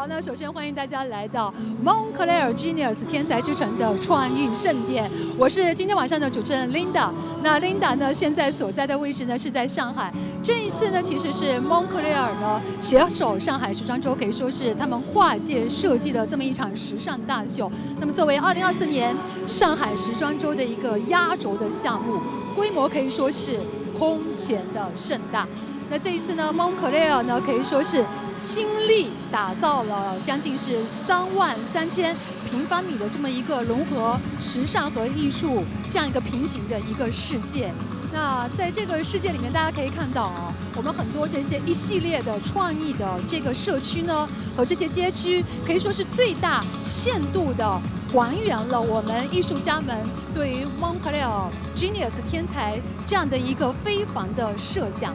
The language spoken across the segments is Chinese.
好，那首先欢迎大家来到 Moncler Genius 天才之城的创意盛典。我是今天晚上的主持人 Linda。那 Linda 呢，现在所在的位置呢是在上海。这一次呢，其实是 Moncler 呢携手上海时装周，可以说是他们跨界设计的这么一场时尚大秀。那么作为2024年上海时装周的一个压轴的项目，规模可以说是空前的盛大。那这一次呢 ，Moncler 呢可以说是倾力打造了将近是33000平方米的这么一个融合时尚和艺术这样一个平行的一个世界。那在这个世界里面，大家可以看到啊，我们很多这些一系列的创意的这个社区呢，和这些街区，可以说是最大限度的还原了我们艺术家们对于 Moncler Genius 天才这样的一个非凡的设想。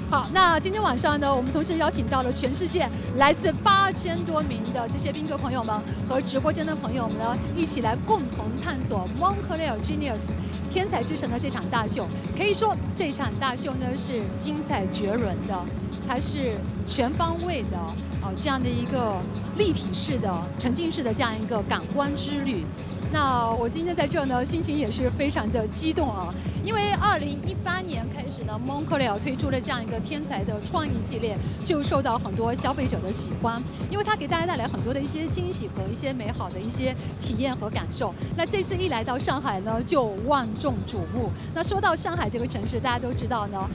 好，那今天晚上呢，我们同时邀请到了全世界来自8000多名的这些宾客朋友们和直播间的朋友们呢，一起来共同探索 Moncler Genius 天才之城的这场大秀。可以说，这场大秀呢是精彩绝伦的，它是全方位的这样的一个立体式的、沉浸式的这样一个感官之旅。那我今天在这呢，心情也是非常的激动啊，因为2018年开始呢 ，Moncler 推出了这样一个天才的创意系列，就受到很多消费者的喜欢，因为它给大家带来很多的一些惊喜和一些美好的一些体验和感受。那这次一来到上海呢，就万众瞩目。那说到上海这个城市，大家都知道呢，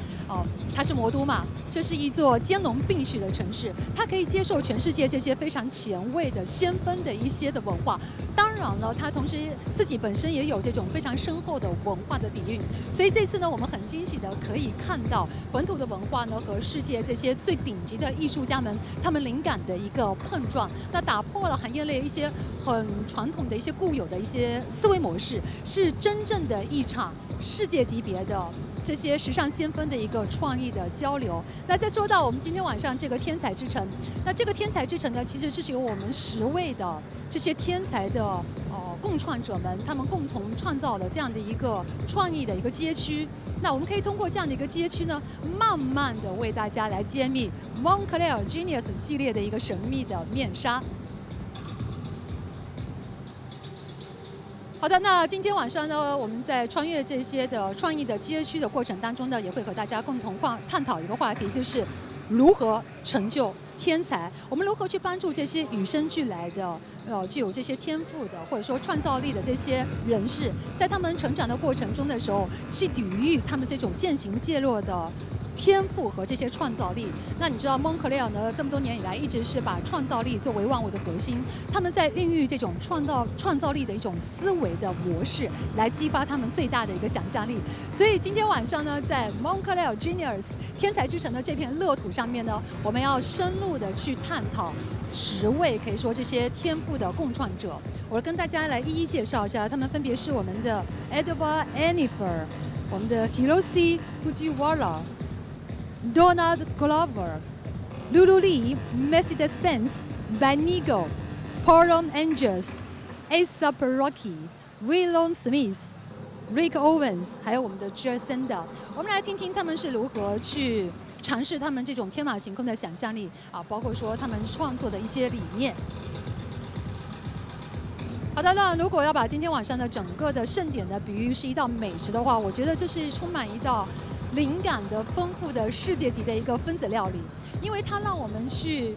它是魔都嘛，这是一座兼容并蓄的城市，它可以接受全世界这些非常前卫的先锋的一些的文化。当然了，它同时自己本身也有这种非常深厚的文化的底蕴，所以这次呢，我们很惊喜的可以看到本土的文化呢和世界这些最顶级的艺术家们他们灵感的一个碰撞，那打破了行业内一些很传统的一些固有的一些思维模式，是真正的一场世界级别的这些时尚先锋的一个创意的交流。那再说到我们今天晚上这个天才之城，那这个天才之城呢，其实是由我们10位的这些天才的共创者们，他们共同创造了这样的一个创意的一个街区。那我们可以通过这样的一个街区呢，慢慢的为大家来揭秘 Moncler Genius 系列的一个神秘的面纱。好的，那今天晚上呢，我们在穿越这些的创意的街区的过程当中呢，也会和大家共同探讨一个话题，就是如何成就天才。我们如何去帮助这些与生俱来的具有这些天赋的或者说创造力的这些人士，在他们成长的过程中的时候，去抵御他们这种渐行渐弱的天赋和这些创造力。那你知道 Moncler 呢，这么多年以来一直是把创造力作为万物的核心，他们在孕育这种创造力的一种思维的模式，来激发他们最大的一个想象力。所以今天晚上呢，在 Moncler Genius 天才之城的这片乐土上面呢，我们要深入的去探讨10位可以说这些天赋的共创者。我跟大家来一一介绍一下，他们分别是我们的 Edward Enifer， 我们的 Hiroshi Fujiwara、Donald Glover、Lulu Lee、Mercedes-Benz、Van Angels、Asa Perocchi、William Smith、Rick Owens， 还有我们的 Jacinda。我们来听听他们是如何去尝试他们这种天马行空的想象力啊，包括说他们创作的一些理念。好的，那如果要把今天晚上的整个的盛典的比喻是一道美食的话，我觉得这是充满一道灵感的丰富的世界级的一个分子料理，因为它让我们去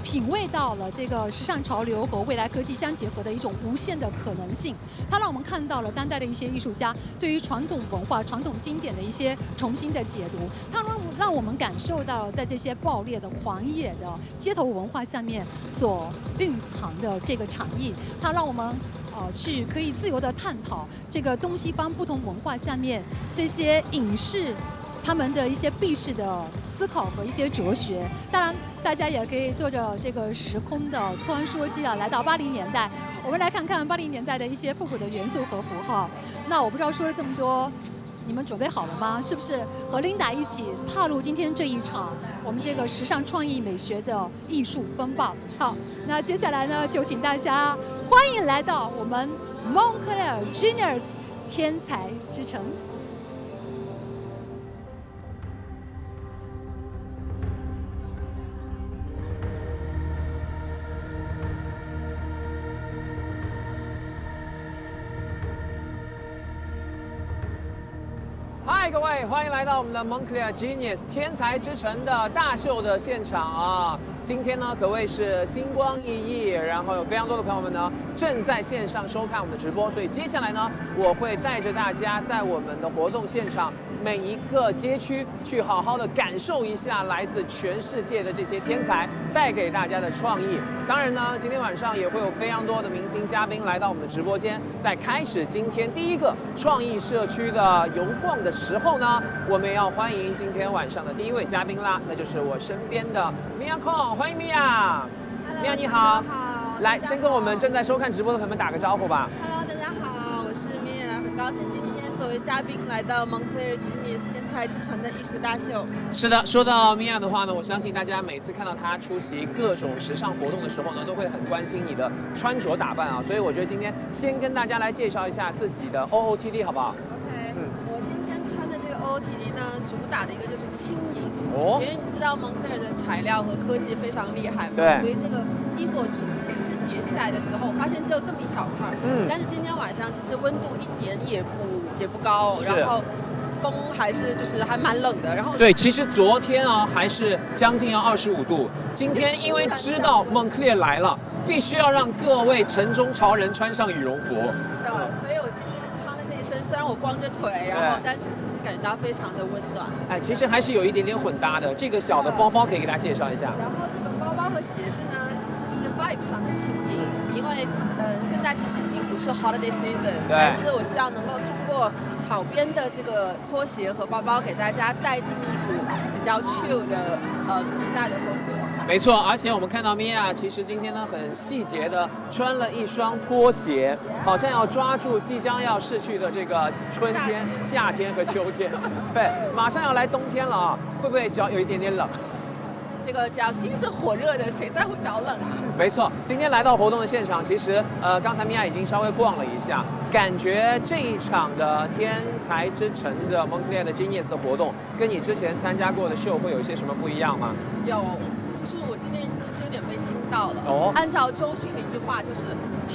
品味到了这个时尚潮流和未来科技相结合的一种无限的可能性。它让我们看到了当代的一些艺术家对于传统文化、传统经典的一些重新的解读。它让我们感受到了在这些爆裂的狂野的街头文化下面所蕴藏的这个禅意。它让我们去可以自由的探讨这个东西方不同文化下面这些影视他们的一些避世的思考和一些哲学。当然，大家也可以坐着这个时空的穿梭机啊，来到80年代，我们来看看80年代的一些复古的元素和符号。那我不知道说了这么多，你们准备好了吗？是不是和 Linda 一起踏入今天这一场我们这个时尚创意美学的艺术风暴？好，那接下来呢，就请大家欢迎来到我们 Moncler Genius 天才之城。嗨，各位，欢迎来到我们的 Moncler Genius 天才之城的大秀的现场啊！今天呢，可谓是星光熠熠，然后有非常多的朋友们呢正在线上收看我们的直播，所以接下来呢，我会带着大家在我们的活动现场每一个街区去好好的感受一下来自全世界的这些天才带给大家的创意。当然呢，今天晚上也会有非常多的明星嘉宾来到我们的直播间，在开始今天第一个创意社区的游逛的时候呢，我们也要欢迎今天晚上的第一位嘉宾啦，那就是我身边的 Mia Kong， 欢迎 Mia。Mia 你好，来先跟我们正在收看直播的朋友们打个招呼吧。Hello， 大家好，我是 Mia， 很高兴今天作为嘉宾来到 Moncler Genius 天才之城的艺术大秀。是的，说到 Mia 的话呢，我相信大家每次看到她出席各种时尚活动的时候呢，都会很关心你的穿着打扮啊，所以我觉得今天先跟大家来介绍一下自己的 OOTD 好不好？我今天穿的这个 OOTD 呢，主打的一个就是轻盈，哦，因为你知道蒙特尔的材料和科技非常厉害嘛，对，所以这个衣服裙子其实叠起来的时候，我发现只有这么一小块，但是今天晚上其实温度一点也不高，然后风还是就是还蛮冷的，然后对，其实昨天啊还是将近要25度，今天因为知道蒙克列来了，必须要让各位城中潮人穿上羽绒服，对，所以我今天穿的这一身，虽然我光着腿，然后但是其实感觉到非常的温暖。哎，其实还是有一点点混搭的。这个小的包包可以给大家介绍一下。然后这个包包和鞋子呢，其实是 vibe 上的轻盈，因为现在其实已经不是 holiday season， 但是我希望能够通过草编的这个拖鞋和包包，给大家带进一股比较 chill 的度假的风格。没错，而且我们看到 Mia 其实今天呢很细节的穿了一双拖鞋，好像要抓住即将要逝去的这个春天、夏天和秋天。对，马上要来冬天了啊，会不会脚有一点点冷？这个只要心是火热的，谁在乎脚冷啊？没错，今天来到活动的现场，其实刚才米娅已经稍微逛了一下，感觉这一场的天才之城的 Moncler 的 Genius 的活动，跟你之前参加过的秀会有一些什么不一样吗？有，其实我今天其实有点被惊到了。哦，按照周迅的一句话，就是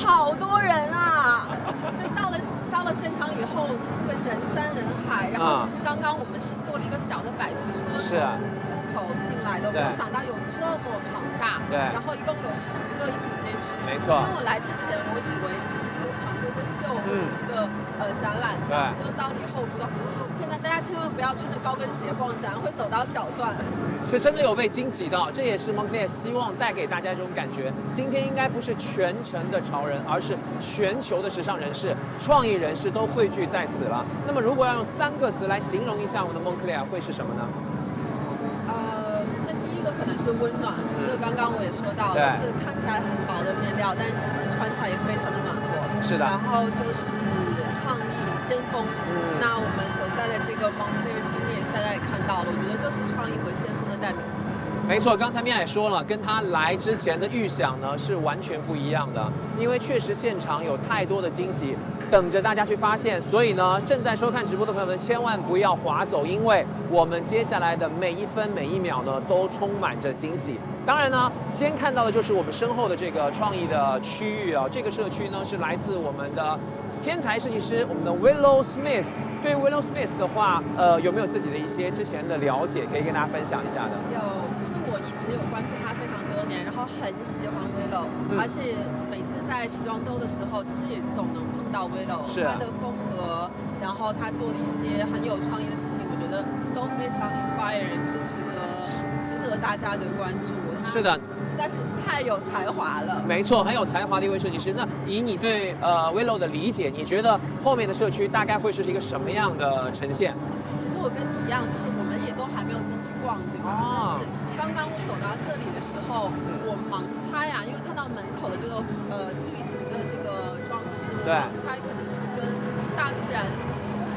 好多人啊。到了现场以后，这个人山人海，然后其实刚刚我们是做了一个小的摆渡车，是啊，口进来的，没有想到有这么庞大，对，然后一共有10个艺术街区，没错。因为我来之前，我以为只是一个常规的秀或者是一个展览，对，结果到了以后，我觉得天哪，大家千万不要穿着高跟鞋逛展，会走到脚断。是真的有被惊喜到，这也是 Moncler 希望带给大家这种感觉。今天应该不是全城的潮人，而是全球的时尚人士、创意人士都汇聚在此了。那么，如果要用3个词来形容一下我们的 Moncler， 会是什么呢？那第一个可能是温暖，这个刚刚我也说到了，就是看起来很薄的面料，但是其实穿起来也非常的暖和。是的。然后就是创意先锋，那我们所在的这个 Moncler Genius 大家也看到了，我觉得就是创意和先锋的代名词。没错，刚才米娅也说了，跟他来之前的预想呢是完全不一样的，因为确实现场有太多的惊喜等着大家去发现，所以呢，正在收看直播的朋友们千万不要滑走，因为我们接下来的每一分每一秒呢都充满着惊喜。当然呢，先看到的就是我们身后的这个创意的区域啊，这个社区呢是来自我们的天才设计师，我们的 Willow Smith。对 Willow Smith 的话，有没有自己的一些之前的了解，可以跟大家分享一下的？有，其实我一直有关注他非常多年，然后很喜欢 Willow，而且每次在时装周的时候，其实也总能碰到 Willow，他的风格，然后他做的一些很有创意的事情，我觉得都非常 inspiring， 就是值得大家的关注。是的，实在是太有才华了。没错，很有才华的一位设计师。那以你对Willow 的理解，你觉得后面的社区大概会是一个什么样的呈现？其实我跟你一样，就是我们也都还没有进去逛，对吧？但是刚刚我走到这里的时候，我盲猜啊，因为看到门口的这个绿植的这个装饰，我盲猜可能是跟大自然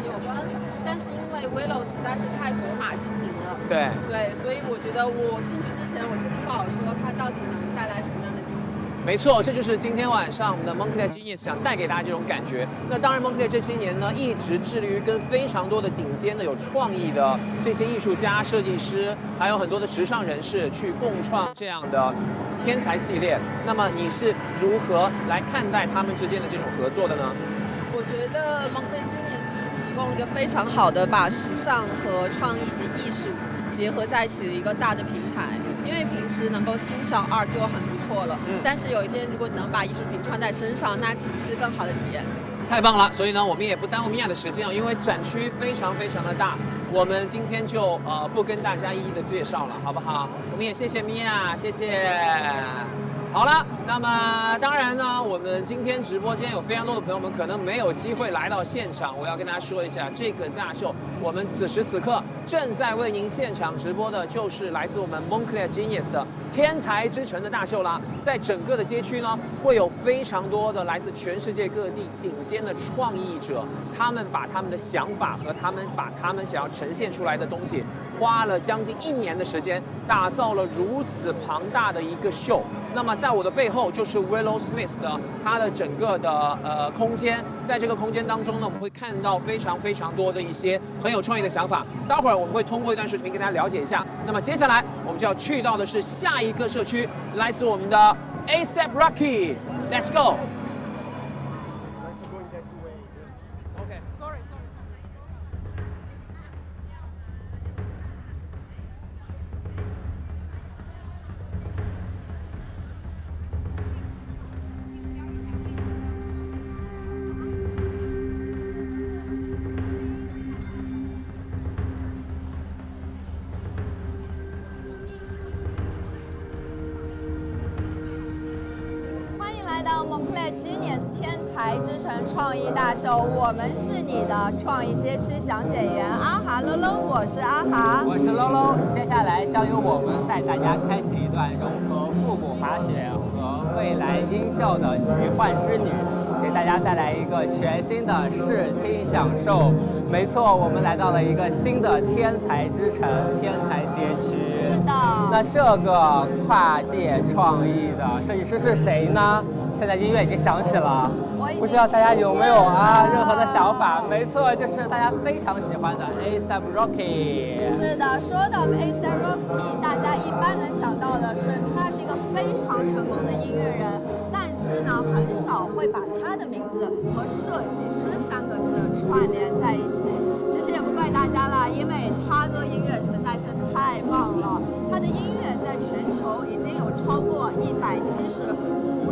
有关。但是因为 Willow 实在是太国马精灵了，对，所以我觉得我进去之前，我真的不好说它到底能带来什么样的惊喜。没错，这就是今天晚上我们的 Moncler Genius 想带给大家这种感觉。那当然 ，Moncler 这些年呢，一直致力于跟非常多的顶尖的有创意的这些艺术家、设计师，还有很多的时尚人士去共创这样的天才系列。那么你是如何来看待他们之间的这种合作的呢？我觉得 Moncler Genius 是提供一个非常好的把时尚和创意及艺术结合在一起的一个大的平台。因为平时能够欣赏 art 就很不错了，但是有一天如果你能把艺术品穿在身上，那岂不是更好的体验？太棒了！所以呢，我们也不耽误米娅的时间，因为展区非常非常的大，我们今天就不跟大家一一的介绍了，好不好？我们也谢谢米娅，谢谢。好了，那么当然呢，我们今天直播间有非常多的朋友们可能没有机会来到现场，我要跟大家说一下，这个大秀我们此时此刻正在为您现场直播的，就是来自我们 Moncler Genius 的天才之城的大秀啦。在整个的街区呢，会有非常多的来自全世界各地顶尖的创意者，他们把他们的想法和他们想要呈现出来的东西，花了将近1年的时间，打造了如此庞大的一个秀。那么在我的背后就是 Willow Smith 的它的整个的空间，在这个空间当中呢，我们会看到非常非常多的一些很有创意的想法。待会儿我们会通过一段视频跟大家了解一下。那么接下来我们就要去到的是下一个社区，来自我们的 A$AP Rocky。Let's go。Moncler Genius 天才之城创意大秀，我们是你的创意街区讲解员阿哈喽喽，我是阿哈，我是喽喽。接下来将由我们带大家开启一段融合复古滑雪和未来音效的奇幻之旅，给大家带来一个全新的视听享受。没错，我们来到了一个新的天才之城天才街区。是的。那这个跨界创意的设计师是谁呢？现在音乐已经响起了，不知道大家有没有任何的想法？没错，就是大家非常喜欢的 A$AP Rocky。是的，说到 A$AP Rocky， 大家一般能想到的是他是一个非常成功的音乐人，但是呢，很少会把他的名字和设计师3个字串联在一起。其实也不怪大家啦，因为他做音乐实在是太棒了，他的音乐在全球已经有超过175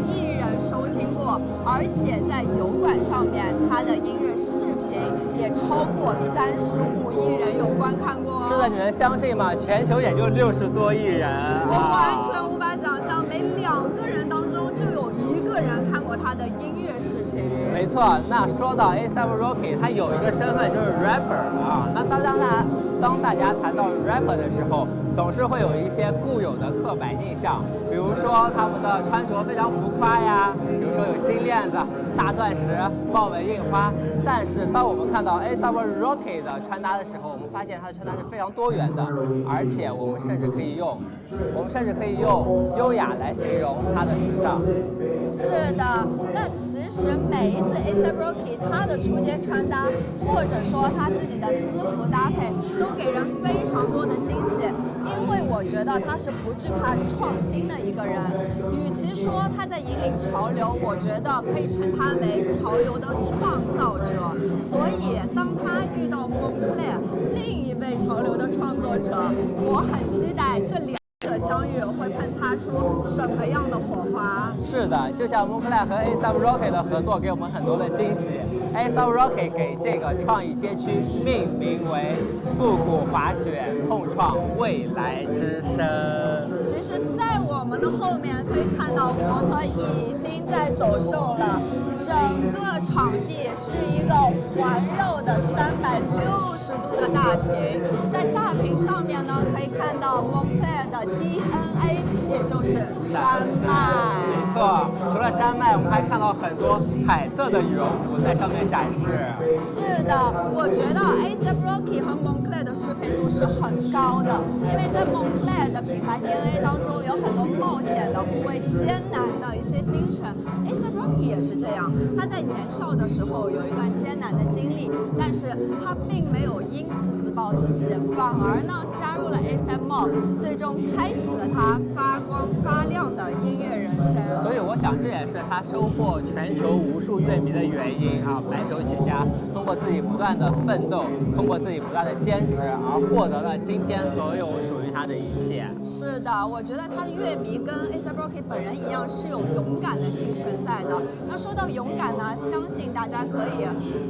亿人收听过，而且在油管上面，他的音乐视频也超过35亿人有观看过。是的，你能相信吗？全球也就60多亿人。我完全无法想象，每2个人当中就有1个人看过他的音乐视频。没错，那说到 A$AP Rocky， 他有一个身份就是 rapper 啊。那当大家谈到 rapper 的时候，总是会有一些固有的刻板印象，比如说他们的穿着非常浮夸呀，比如说有金链子、大钻石、豹纹印花。但是当我们看到 A$AP Rocky 的穿搭的时候，我们发现他的穿搭是非常多元的，而且我们甚至可以用优雅来形容他的时尚。是的，那其实每一次 A$AP Rocky 他的出街穿搭，或者说他自己的私服搭配，都给人非常多的惊喜。因为我觉得他是不惧怕创新的一个人，与其说他在引领潮流，我觉得可以称他为潮流的创造者。所以当他遇到 Moncler 另一位潮流的创作者，我很期待这2者相遇会喷擦出什么样的火花。是的，就像 Moncler 和 A$AP Rocky 的合作给我们很多的惊喜。A$AP Rocky 给这个创意街区命名为复古滑雪碰撞未来之声。其实在我们的后面可以看到模特已经在走秀了，整个场地是一个环绕的360度的大屏，在大屏上面呢可以看到 Moncler 的 DNA， 也就是山脉。没错，除了山脉，我们还看到很多彩色的羽绒服在上面展示。是的，我觉得 A$AP Rocky 和 Moncler 的适配度是很高的，因为在 Moncler 的品牌 DNA 当中有很多冒险的、不畏艰难的一些精神。A$AP Rocky 也是这样，他在年少的时候有一段艰难的经历，但是他并没有因此自暴自弃，反而呢加入了 A$AP Mob， 最终开启了他发光发亮的音乐人生。所以我想这也是他收获全球无数乐迷的原因啊！白手起家，通过自己不断的奋斗，通过自己不断的坚持，而获得了今天所有属于他的一切。是的，我觉得他的乐迷跟 A$AP Rocky 本人一样，是有勇敢的精神在的。那说到勇敢呢，相信大家可以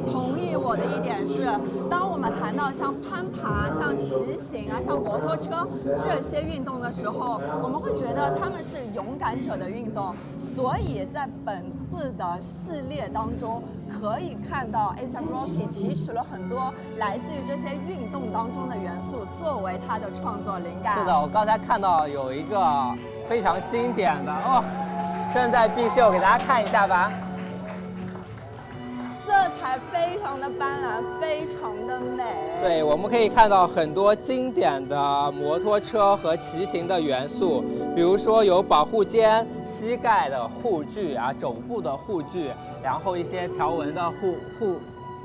同意我的一点是，当我们谈到像攀爬、像骑行啊、像摩托车这些运动的时候，我们会觉得他们是勇敢者的运动。所以在本次的系列当中，可以看到 A$AP Rocky 提取了很多来自于这些运动当中的元素，作为他的创作灵感。是的，我刚才看到有一个非常经典的哦，正在必秀，给大家看一下吧。色彩非常的斑斓，非常的美。对，我们可以看到很多经典的摩托车和骑行的元素，比如说有保护肩、膝盖的护具啊，肘部的护具，然后一些条纹的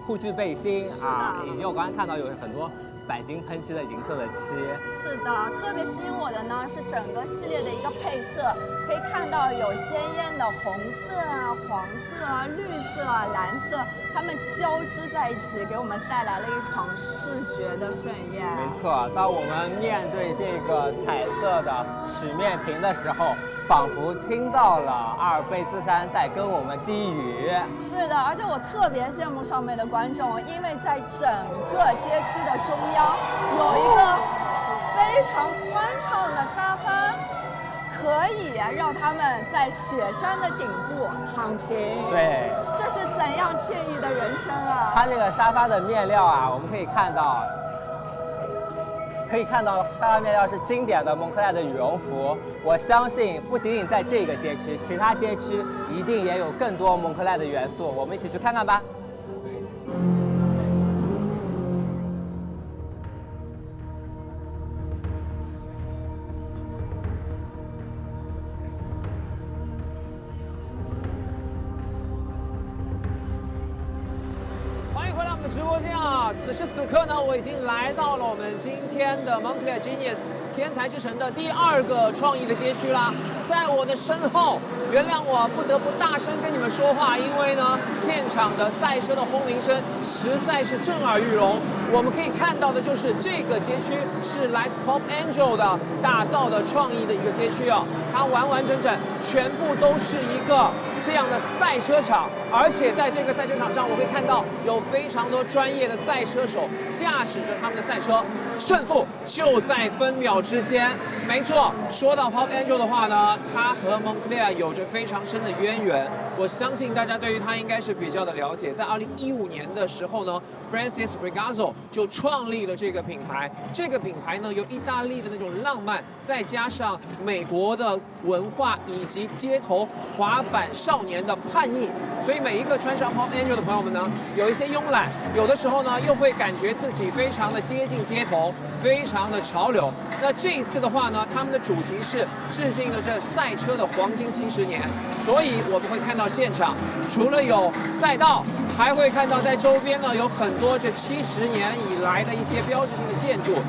护具背心啊，以及我刚才看到有很多钣金喷漆的银色的漆。是的，特别吸引我的呢是整个系列的一个配色，可以看到有鲜艳的红色啊、黄色啊、绿色啊、蓝色，它们交织在一起，给我们带来了一场视觉的盛宴。没错，当我们面对这个彩色的曲面屏的时候，仿佛听到了阿尔卑斯山在跟我们低语。是的，而且我特别羡慕上面的观众，因为在整个街区的中央有一个非常宽敞的沙发，可以让他们在雪山的顶部躺平。对，这是怎样惬意的人生啊！它这个沙发的面料啊，我们可以看到沙发面料是经典的蒙克莱的羽绒服。我相信不仅仅在这个街区，其他街区一定也有更多蒙克莱的元素。我们一起去看看吧。直播间啊，此时此刻呢，我已经来到了我们今天的 Moncler Genius 天才之城的第2个创意的街区啦。在我的身后，原谅我不得不大声跟你们说话，因为呢，现场的赛车的轰鸣声实在是震耳欲聋。我们可以看到的就是这个街区是来自 Pop Angel 的打造的创意的一个街区啊，它完完整整全部都是一个这样的赛车场，而且在这个赛车场上，我会看到有非常多专业的赛车手驾驶着他们的赛车，胜负就在分秒之间。没错，说到 Pop Angel 的话呢，他和 Moncler 有着非常深的渊源。我相信大家对于他应该是比较的了解。在2015年的时候呢 ，Francis Brigazzo 就创立了这个品牌。这个品牌呢，由意大利的那种浪漫，再加上美国的文化以及街头滑板少年的叛逆，所以每一个穿上 Pop Angel 的朋友们呢，有一些慵懒，有的时候呢又会感觉自己非常的接近街头，非常的潮流。那这一次的话呢，他们的主题是致敬了这赛车的黄金70年，所以我们会看到现场除了有赛道，还会看到在周边呢有很多这70年以来的一些标志性的建筑。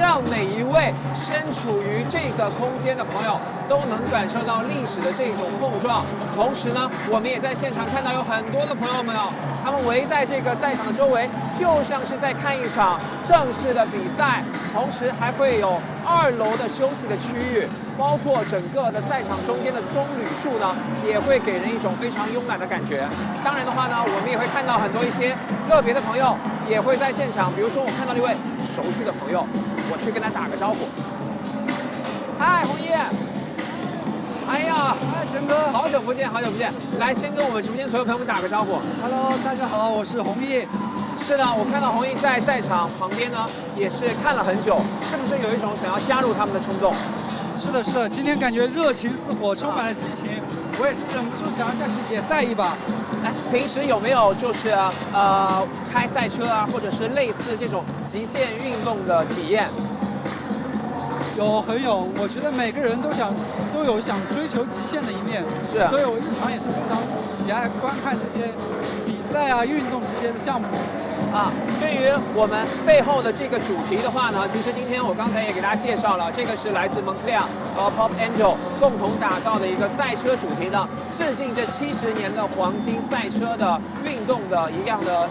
让每一位身处于这个空间的朋友都能感受到历史的这种碰撞。同时呢，我们也在现场看到有很多的朋友们哦，他们围在这个赛场的周围，就像是在看一场正式的比赛。同时还会有2楼的休息的区域，包括整个的赛场中间的棕榈树呢，也会给人一种非常慵懒的感觉。当然的话呢，我们也会看到很多一些个别的朋友也会在现场，比如说我看到了一位熟悉的朋友，我去跟他打个招呼。嗨，红叶。哎呀，轩哥，好久不见，好久不见！来，先跟我们直播间所有朋友们打个招呼。Hello， 大家好，我是弘毅。是的，我看到弘毅在赛场旁边呢，也是看了很久，是不是有一种想要加入他们的冲动？是的，是的，今天感觉热情似火，充满了激情，我也是忍不住想要下去野赛一把。哎，平时有没有就是开赛车啊，或者是类似这种极限运动的体验？我觉得每个人都有想追求极限的一面，是，所以我日常也是非常喜爱观看这些比赛啊、运动这些的项目。对于我们背后的这个主题的话呢，其实今天我刚才也给大家介绍了，这个是来自蒙特利尔和 Pop Angel 共同打造的一个赛车主题的，致敬这70年的黄金赛车的运动的一个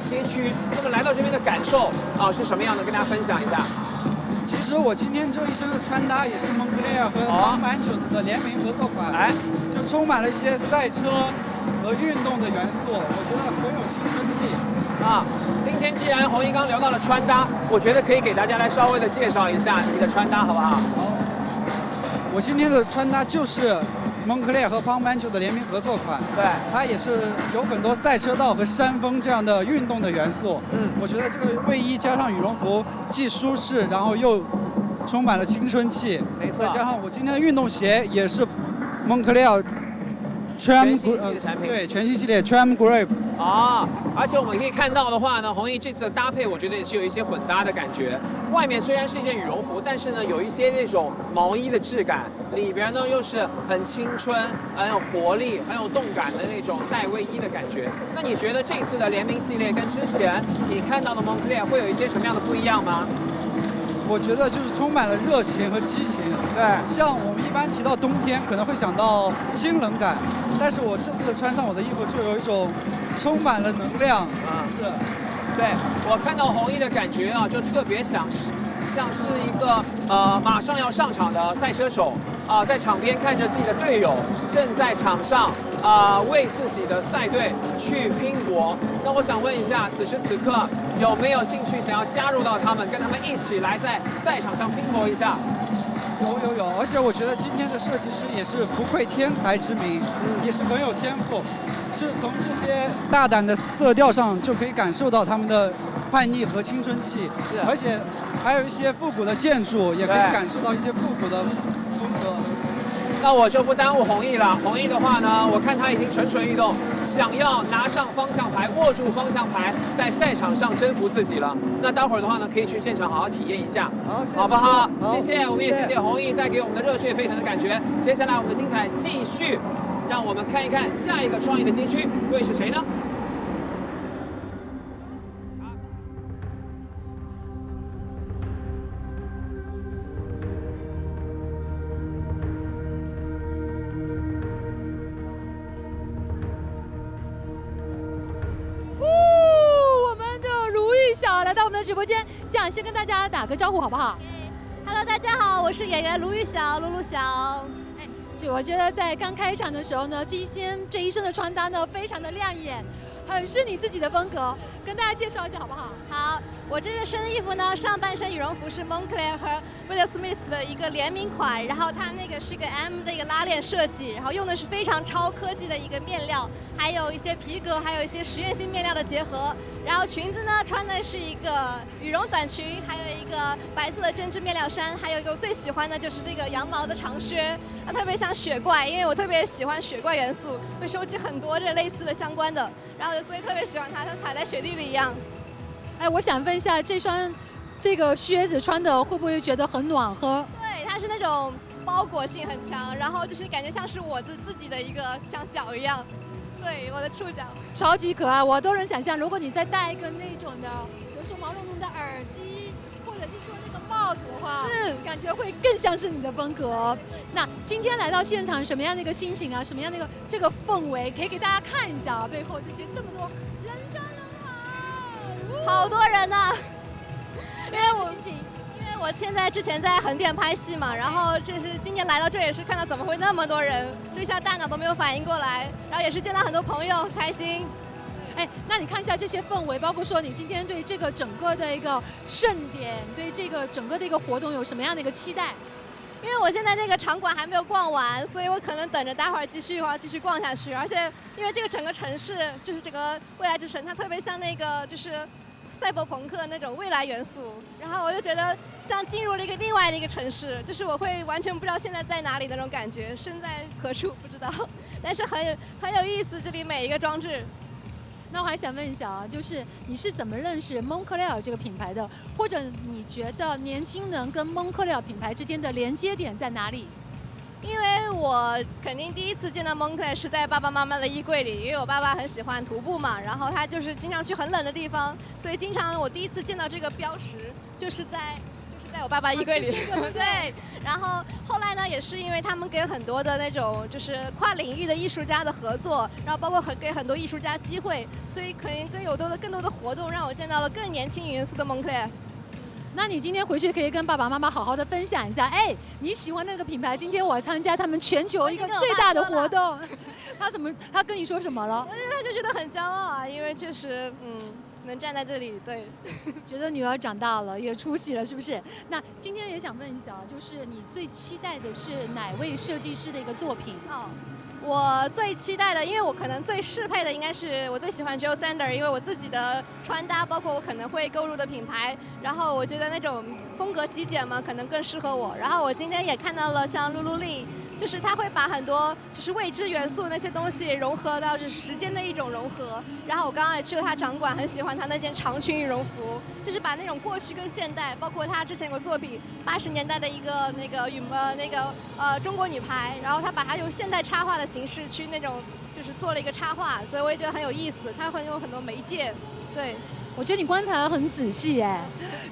街区。那么来到这边的感受是什么样的？跟大家分享一下。其实我今天这一身的穿搭也是蒙特利尔和 Pop Angel 的联名合作款，就充满了一些赛车和运动的元素，我觉得很有青春气。今天既然弘毅刚聊到了穿搭，我觉得可以给大家来稍微的介绍一下你的穿搭，好不好？好，我今天的穿搭就是蒙特利尔和 Pop Angel 的联名合作款，对，它也是有很多赛车道和山峰这样的运动的元素。我觉得这个卫衣加上羽绒服，既舒适，然后又充满了青春气。没错，再加上我今天的运动鞋也是蒙特利尔全新系的产品，对，全新系列 Tram Grip。而且我们可以看到的话呢，弘毅这次的搭配，我觉得也是有一些混搭的感觉。外面虽然是一件羽绒服，但是呢，有一些那种毛衣的质感，里边呢又是很青春、很有活力、很有动感的那种带卫衣的感觉。那你觉得这次的联名系列跟之前你看到的蒙特利尔会有一些什么样的不一样吗？我觉得就是充满了热情和激情。对，像我们一般提到冬天，可能会想到清冷感，但是我这次穿上我的衣服，就有一种充满了能量。是，对，我看到弘毅的感觉就特别像是一个马上要上场的赛车手在场边看着自己的队友正在场上为自己的赛队去拼搏。那我想问一下，此时此刻有没有兴趣想要加入到他们，跟他们一起来在赛场上拼搏一下？有，而且我觉得今天的设计师也是不愧天才之名，也是很有天赋。就是从这些大胆的色调上就可以感受到他们的叛逆和青春气，而且还有一些复古的建筑，也可以感受到一些复古的风格。那我就不耽误弘毅了。弘毅的话呢，我看他已经蠢蠢欲动，想要拿上方向盘，握住方向盘，在赛场上征服自己了。那待会儿的话呢，可以去现场好好体验一下，好不好？谢谢，我们也谢谢弘毅带给我们的热血沸腾的感觉。接下来我们的精彩继续，让我们看一看下一个创意的街区会是谁呢？来到我们的直播间，想先跟大家打个招呼好不好 ？Hello， 大家好，我是演员卢玉晓，露露晓。就我觉得在刚开场的时候呢，这一身的穿搭呢非常的亮眼，很是你自己的风格，跟大家介绍一下好不好？好，我这身衣服呢，上半身羽绒服是 Moncler 和 William Smith 的一个联名款，然后它那个是一个 M 的一个拉链设计，然后用的是非常超科技的一个面料，还有一些皮革，还有一些实验性面料的结合。然后裙子呢，穿的是一个羽绒短裙，还有一个白色的针织面料衫，还有一个我最喜欢的就是这个羊毛的长靴，它特别像雪怪，因为我特别喜欢雪怪元素，会收集很多这类似的相关的，然后所以特别喜欢它，像踩在雪地里一样。我想问一下，这个靴子穿的会不会觉得很暖和？对，它是那种包裹性很强，然后就是感觉像是我自己的一个像脚一样。对，我的触角超级可爱，我都能想象，如果你再戴一个那种的，比如说毛茸茸的耳机，或者是说那个帽子的话，是感觉会更像是你的风格。那今天来到现场，什么样的一个心情啊？什么样的一个这个氛围？可以给大家看一下背后这些这么多人山人海，好多人呐！因为我心情。我之前在横店拍戏嘛，然后今年来到这也是看到怎么会那么多人，就一下大脑都没有反应过来，然后也是见到很多朋友，很开心。那你看一下这些氛围，包括说你今天对这个整个的一个盛典，对这个整个的一个活动有什么样的一个期待？因为我现在那个场馆还没有逛完，所以我可能等着待会儿继续逛下去。而且因为这个整个城市就是整个未来之城，它特别像那个就是赛博朋克那种未来元素，然后我就觉得像进入了另外的一个城市，就是我会完全不知道现在在哪里那种感觉，身在何处不知道，但是很有意思，这里每一个装置。那我还想问一下啊，就是你是怎么认识蒙克莱尔这个品牌的？或者你觉得年轻人跟蒙克莱尔品牌之间的连接点在哪里？因为我肯定第一次见到蒙克莱是在爸爸妈妈的衣柜里，因为我爸爸很喜欢徒步嘛，然后他就是经常去很冷的地方，所以经常我第一次见到这个标识就是在我爸爸衣柜里，对。然后后来呢，也是因为他们跟很多的那种就是跨领域的艺术家的合作，然后包括给很多艺术家机会，所以肯定更多的活动让我见到了更年轻元素的蒙克莱。那你今天回去可以跟爸爸妈妈好好的分享一下，哎，你喜欢那个品牌，今天我参加他们全球一个最大的活动，他跟你说什么了？我觉得他就觉得很骄傲啊，因为确实，能站在这里，对，觉得女儿长大了，有出息了，是不是？那今天也想问一下，就是你最期待的是哪位设计师的一个作品？我最期待的，因为我可能最适配的应该是我最喜欢 Jil Sander， 因为我自己的穿搭，包括我可能会购入的品牌，然后我觉得那种风格极简嘛，可能更适合我。然后我今天也看到了像 Lululemon， 就是它会把很多就是未知元素那些东西融合到就是时间的一种融合。然后我刚刚也去了他掌馆，很喜欢他那件长裙羽绒服，就是把那种过去跟现代，包括他之前有个作品80年代的一个中国女排，然后他把它用现代插画的形式去那种就是做了一个插画，所以我也觉得很有意思。他会用很多媒介，对。我觉得你观察得很仔细哎，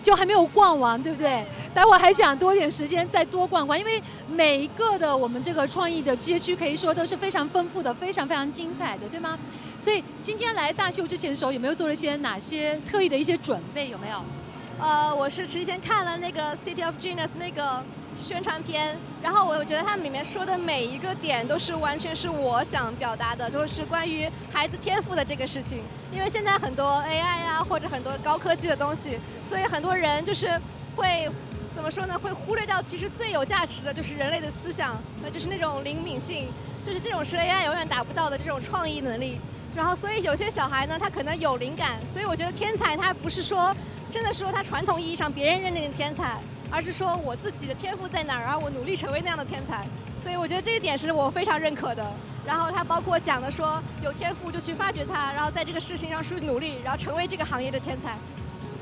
就还没有逛完，对不对？待会还想多点时间再多逛逛，因为每一个的我们这个创意的街区可以说都是非常丰富的，非常非常精彩的，对吗？所以今天来大秀之前的时候，有没有做了哪些特意的一些准备？有没有？我是之前看了那个 City of Genius 那个宣传片，然后我觉得他们里面说的每一个点都是完全是我想表达的，就是关于孩子天赋的这个事情。因为现在很多 AI 啊，或者很多高科技的东西，所以很多人就是会怎么说呢？会忽略掉其实最有价值的就是人类的思想，就是那种灵敏性，就是这种是 AI 永远达不到的这种创意能力。然后所以有些小孩呢，他可能有灵感，所以我觉得天才他不是说真的说他传统意义上别人认定的天才，而是说我自己的天赋在哪儿，然后我努力成为那样的天才。所以我觉得这一点是我非常认可的。然后他包括讲的说有天赋就去发掘它，然后在这个事情上去努力，然后成为这个行业的天才。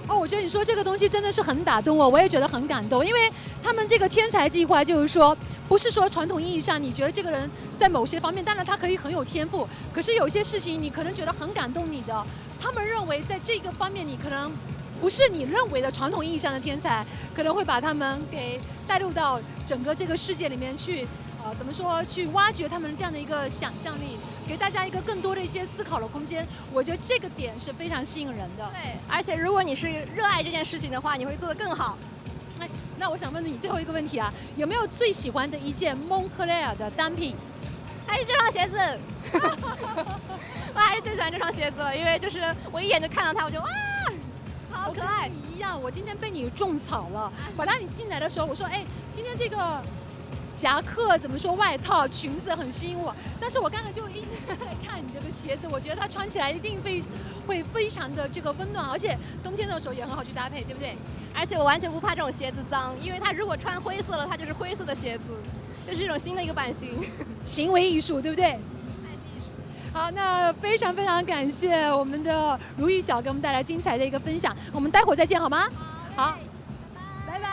我觉得你说这个东西真的是很打动我，我也觉得很感动，因为他们这个天才计划就是说，不是说传统意义上你觉得这个人在某些方面，当然他可以很有天赋，可是有些事情你可能觉得很感动你的，他们认为在这个方面你可能不是你认为的传统意义上的天才，可能会把他们给带入到整个这个世界里面去。怎么说？去挖掘他们这样的一个想象力，给大家一个更多的一些思考的空间。我觉得这个点是非常吸引人的。对，而且如果你是热爱这件事情的话，你会做得更好。那我想问你最后一个问题啊，有没有最喜欢的一件蒙克莱尔的单品？还是这双鞋子，我还是最喜欢这双鞋子了，因为就是我一眼就看到它，我就哇，好可爱。我跟你一样，我今天被你种草了。本来你进来的时候，我说，哎，今天这个夹克怎么说，外套裙子很吸引我，但是我刚才就一直在看你这个鞋子，我觉得它穿起来一定会非常的这个温暖，而且冬天的时候也很好去搭配，对不对？而且我完全不怕这种鞋子脏，因为它如果穿灰色了，它就是灰色的鞋子，就是一种新的一个版型，行为艺术，对不对？好，那非常非常感谢我们的如意小给我们带来精彩的一个分享，我们待会儿再见好吗？好，拜拜。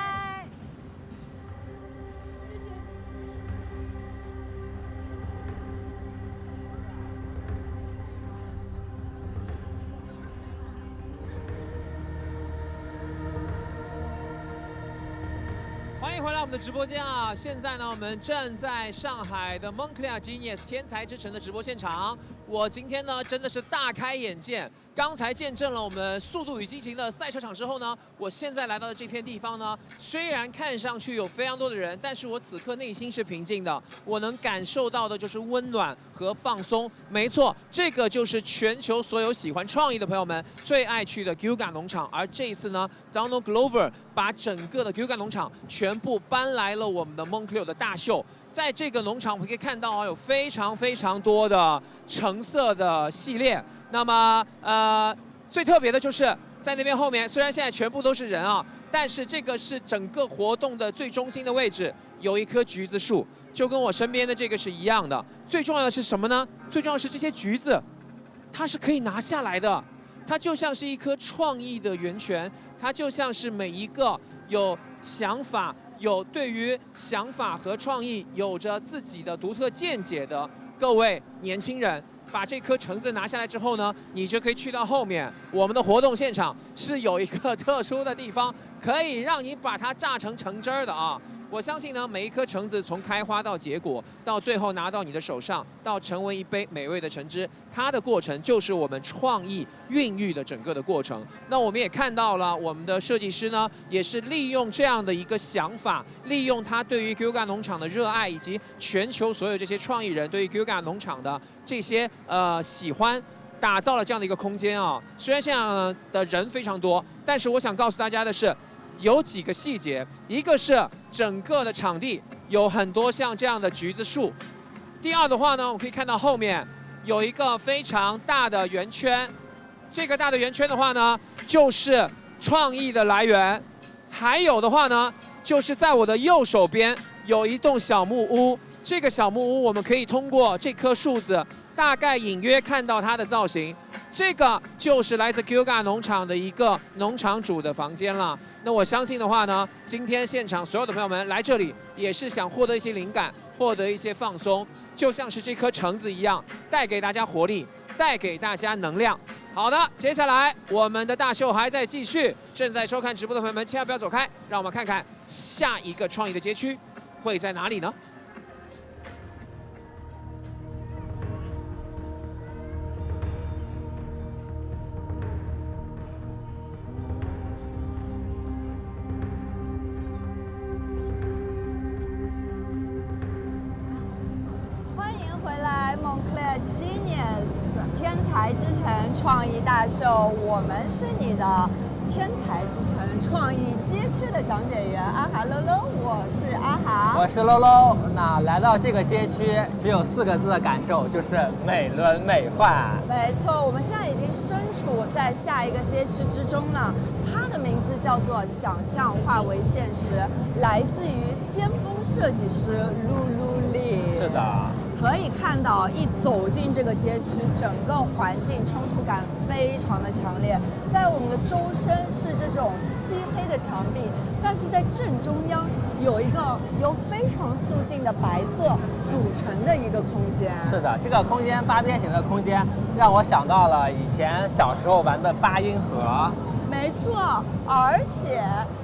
欢迎回来我们的直播间啊！现在呢，我们正在上海的 Moncler Genius 天才之城的直播现场。我今天呢真的是大开眼界，刚才见证了我们《速度与激情》的赛车场之后呢，我现在来到的这片地方呢，虽然看上去有非常多的人，但是我此刻内心是平静的，我能感受到的就是温暖和放松。没错，这个就是全球所有喜欢创意的朋友们最爱去的 Giuga 农场。而这一次呢 ，Donald Glover 把整个的 Giuga 农场全部搬来了我们的 Moncler 的大秀。在这个农场，我们可以看到啊，有非常多的橙色的系列。那么，最特别的就是在那边后面，虽然现在全部都是人啊，但是这个是整个活动的最中心的位置，有一棵橘子树，就跟我身边的这个是一样的。最重要的是什么呢？最重要的是这些橘子，它是可以拿下来的。它就像是一颗创意的源泉，它就像是每一个有想法、对于想法和创意有着自己的独特见解的各位年轻人。把这颗橙子拿下来之后呢，你就可以去到后面我们的活动现场，是有一个特殊的地方，可以让你把它榨成橙汁儿的啊。我相信呢，每一颗橙子从开花到结果，到最后拿到你的手上，到成为一杯美味的橙汁，它的过程就是我们创意孕育的整个的过程。那我们也看到了，我们的设计师呢，也是利用这样的一个想法，利用他对于 Gilga 农场的热爱，以及全球所有这些创意人对于 Gilga 农场的这些喜欢，打造了这样的一个空间啊。虽然现场的人非常多，但是我想告诉大家的是，有几个细节，一个是整个的场地有很多像这样的橘子树。第二的话呢，我们可以看到后面有一个非常大的圆圈，这个大的圆圈的话呢，就是创意的来源。还有的话呢，就是在我的右手边有一栋小木屋，这个小木屋我们可以通过这棵树子大概隐约看到它的造型。这个就是来自 Gilga 农场的一个农场主的房间了。那我相信的话呢，今天现场所有的朋友们来这里，也是想获得一些灵感，获得一些放松，就像是这颗橙子一样，带给大家活力，带给大家能量。好的，接下来我们的大秀还在继续，正在收看直播的朋友们千万不要走开，让我们看看下一个创意的街区会在哪里呢？Moncler Genius 天才之城创意大秀，我们是你的天才之城创意街区的讲解员阿哈喽喽，我是阿哈，我是喽喽。那来到这个街区，只有4个字的感受，就是美轮美奂。没错，我们现在已经身处在下一个街区之中了，它的名字叫做想象化为现实，来自于先锋设计师露露丽。是的。可以看到，一走进这个街区，整个环境冲突感非常的强烈。在我们的周身是这种漆黑的墙壁，但是在正中央有一个由非常素净的白色组成的一个空间。是的，这个空间八边形的空间让我想到了以前小时候玩的8音盒。没错，而且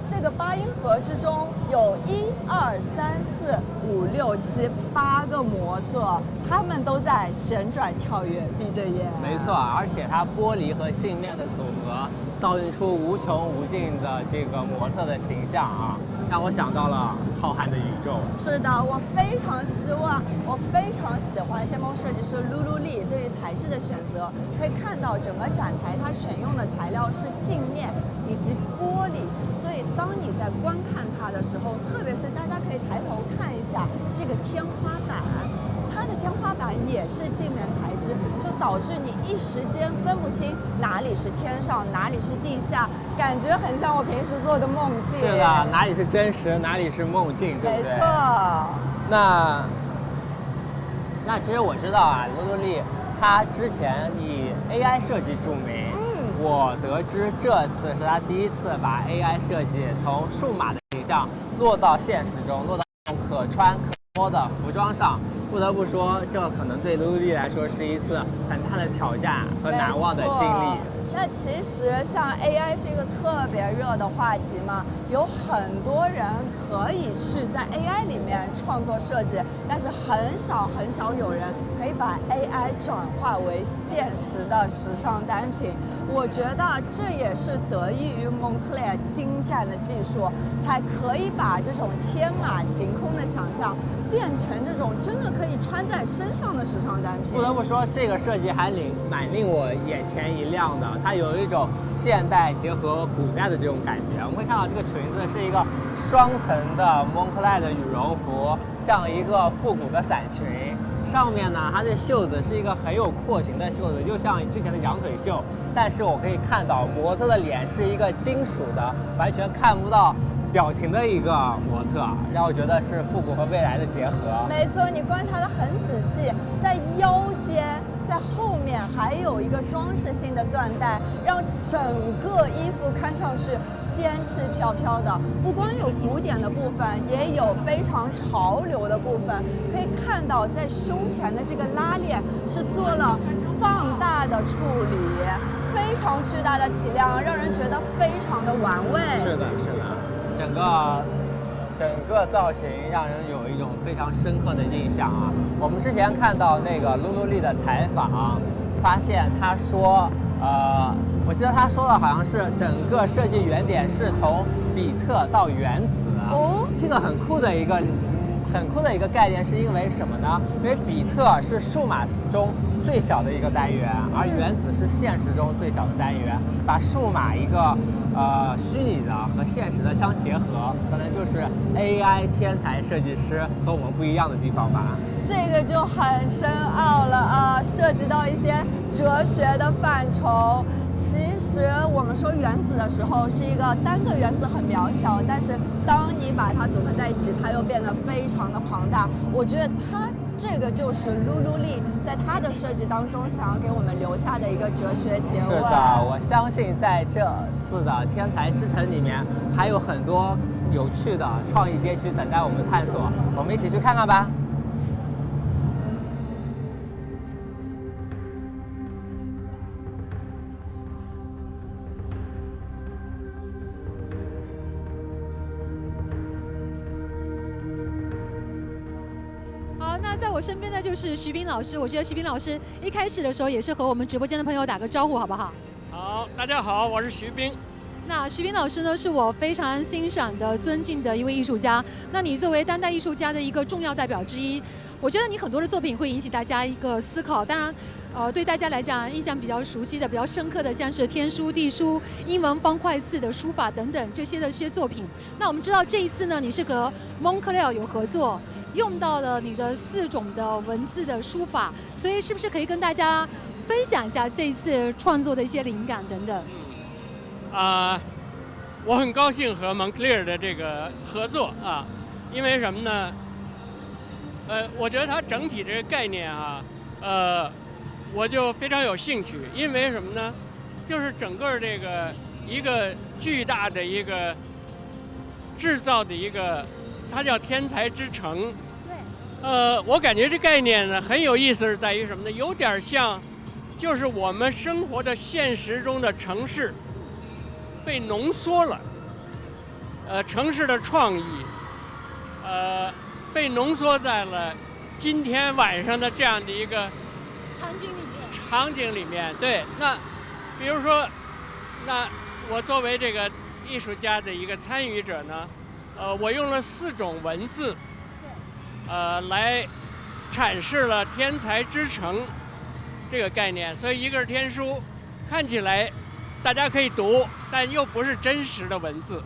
这个8音盒之中有1、2、3、4、5、6、7、8个模特，他们都在旋转跳跃，闭着眼。没错，而且它玻璃和镜面的组合，倒映出无穷无尽的这个模特的形象啊，让我想到了浩瀚的宇宙。是的，我非常喜欢先锋设计师露露丽对于材质的选择。可以看到整个展台它选用的材料是镜面以及玻璃，所以当你在观看它的时候，特别是大家可以抬头看一下这个天花板。它的天花板也是镜面材质，就导致你一时间分不清哪里是天上，哪里是地下，感觉很像我平时做的梦境。是的，哪里是真实，哪里是梦境，对不对？没错。那其实我知道啊，露露丽她之前以 AI 设计著名。我得知这次是她第一次把 AI 设计从数码的形象落到现实中，落到可穿可摸的服装上。不得不说，这可能对露露丽来说是一次很大的挑战和难忘的经历。那其实像 AI 是一个特别热的话题嘛，有很多人可以去在 AI 里面创作设计，但是很少有人可以把 AI 转化为现实的时尚单品。我觉得这也是得益于 Moncler 精湛的技术，才可以把这种天马行空的想象变成这种真的可以穿在身上的时尚单品。不得不说，这个设计还蛮令我眼前一亮的，它有一种现代结合古代的这种感觉。我们会看到这个裙子是一个双层的 Moncler 的羽绒服，像一个复古的伞裙，上面呢它的袖子是一个很有廓形的袖子，就像之前的羊腿袖，但是我可以看到模特的脸是一个金属的，完全看不到表情的一个模特，让我觉得是复古和未来的结合。没错，你观察得很仔细，在腰间，在后面还有一个装饰性的缎带，让整个衣服看上去仙气飘飘的。不光有古典的部分，也有非常潮流的部分。可以看到，在胸前的这个拉链是做了放大的处理，非常巨大的体量，让人觉得非常的玩味。是的，是的。整个造型让人有一种非常深刻的印象啊！我们之前看到那个露露丽的采访，发现他说，我记得他说的好像是整个设计原点是从比特到原子。哦，这个很酷的一个概念，是因为什么呢？因为比特是数码中最小的一个单元，而原子是现实中最小的单元。把数码一个虚拟的和现实的相结合，可能就是 AI 天才设计师和我们不一样的地方吧。这个就很深奥了啊，涉及到一些哲学的范畴。其实我们说原子的时候，是一个单个原子很渺小，但是当你把它组合在一起，它又变得非常的庞大。我觉得它这个就是露露丽在它的设计当中想要给我们留下的一个哲学结尾。是的，我相信在这次的天才之城里面，还有很多有趣的创意街区等待我们探索，我们一起去看看吧。那在我身边的就是徐斌老师，我觉得徐斌老师一开始的时候也是和我们直播间的朋友打个招呼，好不好？好，大家好，我是徐斌。那徐斌老师呢，是我非常欣赏的、尊敬的一位艺术家。那你作为当代艺术家的一个重要代表之一，我觉得你很多的作品会引起大家一个思考。当然，对大家来讲，印象比较熟悉的、比较深刻的，像是天书、地书、英文方块字的书法等等这些作品。那我们知道这一次呢，你是和 Moncler 有合作。用到了你的4种的文字的书法，所以是不是可以跟大家分享一下这一次创作的一些灵感等等？我很高兴和 Moncler 的这个合作啊，因为什么呢？我觉得它整体这个概念啊，我就非常有兴趣，因为什么呢？就是整个这个一个巨大的一个制造的一个。它叫天才之城，对，我感觉这概念呢很有意思，是在于什么呢？有点像，就是我们生活的现实中的城市被浓缩了，城市的创意，被浓缩在了今天晚上的这样的一个场景里面。对，那比如说，那我作为这个艺术家的一个参与者呢。我用了4种文字，来阐释了天才之城这个概念。所以一个是天书，看起来大家可以读，但又不是真实的文字。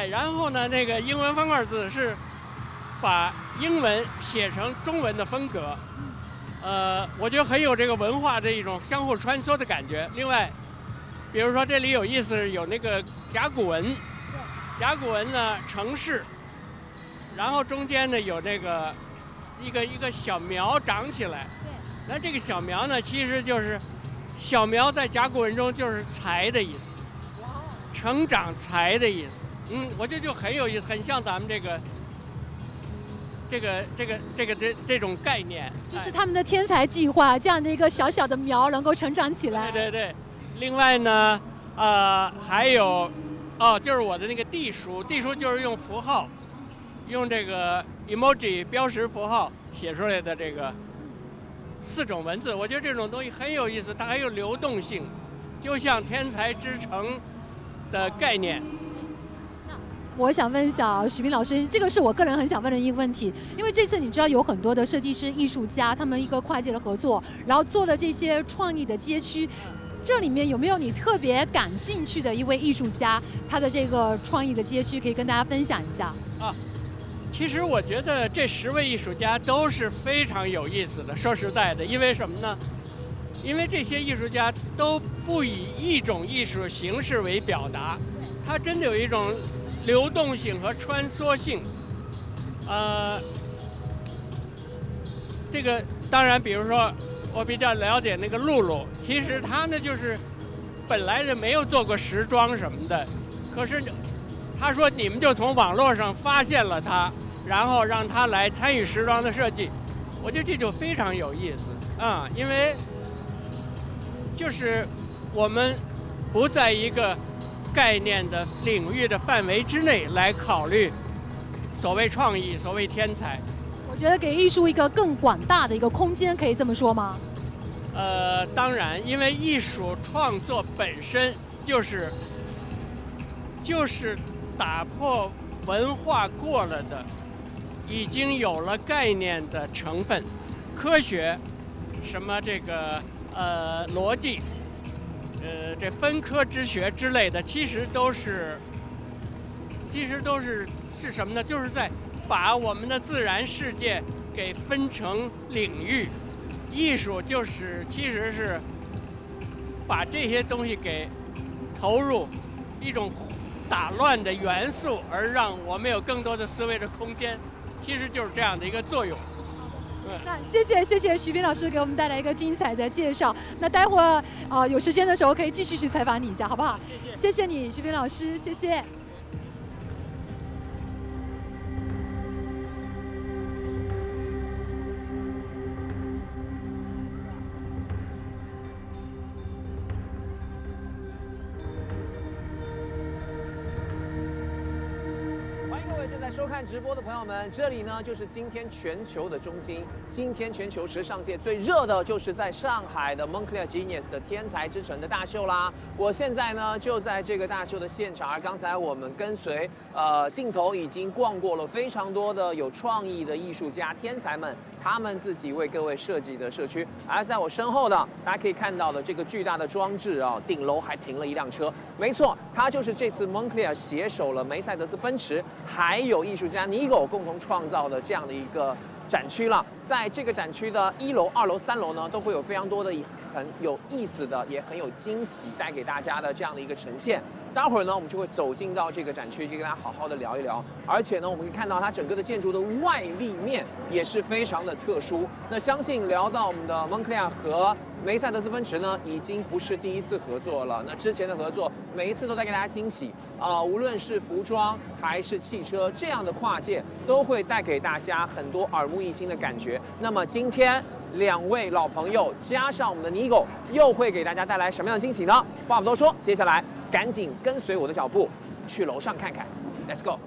然后呢，那个英文方块字是把英文写成中文的风格。我觉得很有这个文化的一种相互穿梭的感觉。另外，比如说这里有意思，有那个甲骨文。甲骨文呢，城市，然后中间呢有那个一个小苗长起来。对。那这个小苗呢，其实就是小苗在甲骨文中就是财的意思，成长财的意思。我觉得就很有意思，很像咱们这种概念。就是他们的天才计划，这样的一个小小的苗能够成长起来。对对对。另外呢，还有。就是我的那个地书，地书就是用符号，用这个 emoji 标识符号写出来的这个4种文字。我觉得这种东西很有意思，它还有流动性，就像天才之城的概念。我想问一下许斌老师，这个是我个人很想问的一个问题，因为这次你知道有很多的设计师、艺术家，他们一个跨界的合作，然后做的这些创意的街区。这里面有没有你特别感兴趣的一位艺术家，他的这个创意的街区可以跟大家分享一下？其实我觉得这10位艺术家都是非常有意思的。说实在的，因为什么呢？因为这些艺术家都不以一种艺术形式为表达，它真的有一种流动性和穿梭性。这个当然，比如说我比较了解那个露露，其实她呢就是本来是没有做过时装什么的，可是她说你们就从网络上发现了她，然后让她来参与时装的设计，我觉得这就非常有意思啊，因为就是我们不在一个概念的领域的范围之内来考虑所谓创意、所谓天才。我觉得给艺术一个更广大的一个空间，可以这么说吗？当然，因为艺术创作本身就是打破文化过了的，已经有了概念的成分，科学，什么这个逻辑，这分科之学之类的，其实都是什么呢？就是在把我们的自然世界给分成领域。艺术其实是把这些东西给投入一种打乱的元素，而让我们有更多的思维的空间，其实就是这样的一个作用。那谢谢徐斌老师给我们带来一个精彩的介绍。那待会儿有时间的时候可以继续去采访你一下，好不好？谢谢你，徐斌老师，谢谢。正在收看直播的朋友们，这里呢就是今天全球的中心。今天全球时尚界最热的就是在上海的 Moncler Genius 的天才之城的大秀啦。我现在呢就在这个大秀的现场，而刚才我们跟随镜头已经逛过了非常多的有创意的艺术家天才们，他们自己为各位设计的社区。而在我身后的，大家可以看到的这个巨大的装置啊，顶楼还停了一辆车。没错，它就是这次 Moncler 携手了梅赛德斯奔驰还有艺术家 Nigo 共同创造的这样的一个展区了。在这个展区的1楼、2楼、3楼呢，都会有非常多的很有意思的，也很有惊喜带给大家的这样的一个呈现。待会儿呢，我们就会走进到这个展区，去跟大家好好的聊一聊。而且呢，我们可以看到它整个的建筑的外立面也是非常的特殊。那相信聊到我们的 Moncler 和梅赛德斯奔驰呢，已经不是第一次合作了。那之前的合作，每一次都带给大家惊喜无论是服装还是汽车，这样的跨界都会带给大家很多耳目一新的感觉。那么今天2位老朋友加上我们的 Nigo， 又会给大家带来什么样的惊喜呢？话不多说，接下来赶紧跟随我的脚步去楼上看看 ，Let's go。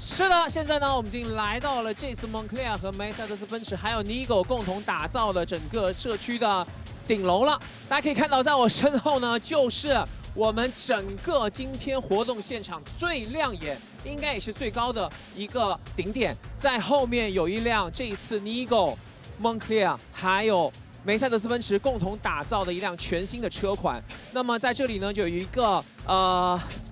是的，现在呢，我们已经来到了这次 Moncler 和梅赛德斯奔驰还有 Nigo 共同打造的整个社区的顶楼了。大家可以看到，在我身后呢，就是我们整个今天活动现场最亮眼，应该也是最高的一个顶点，在后面有一辆这一次 Nigo、Moncler 还有梅赛德斯奔驰共同打造的一辆全新的车款。那么在这里呢，就有一个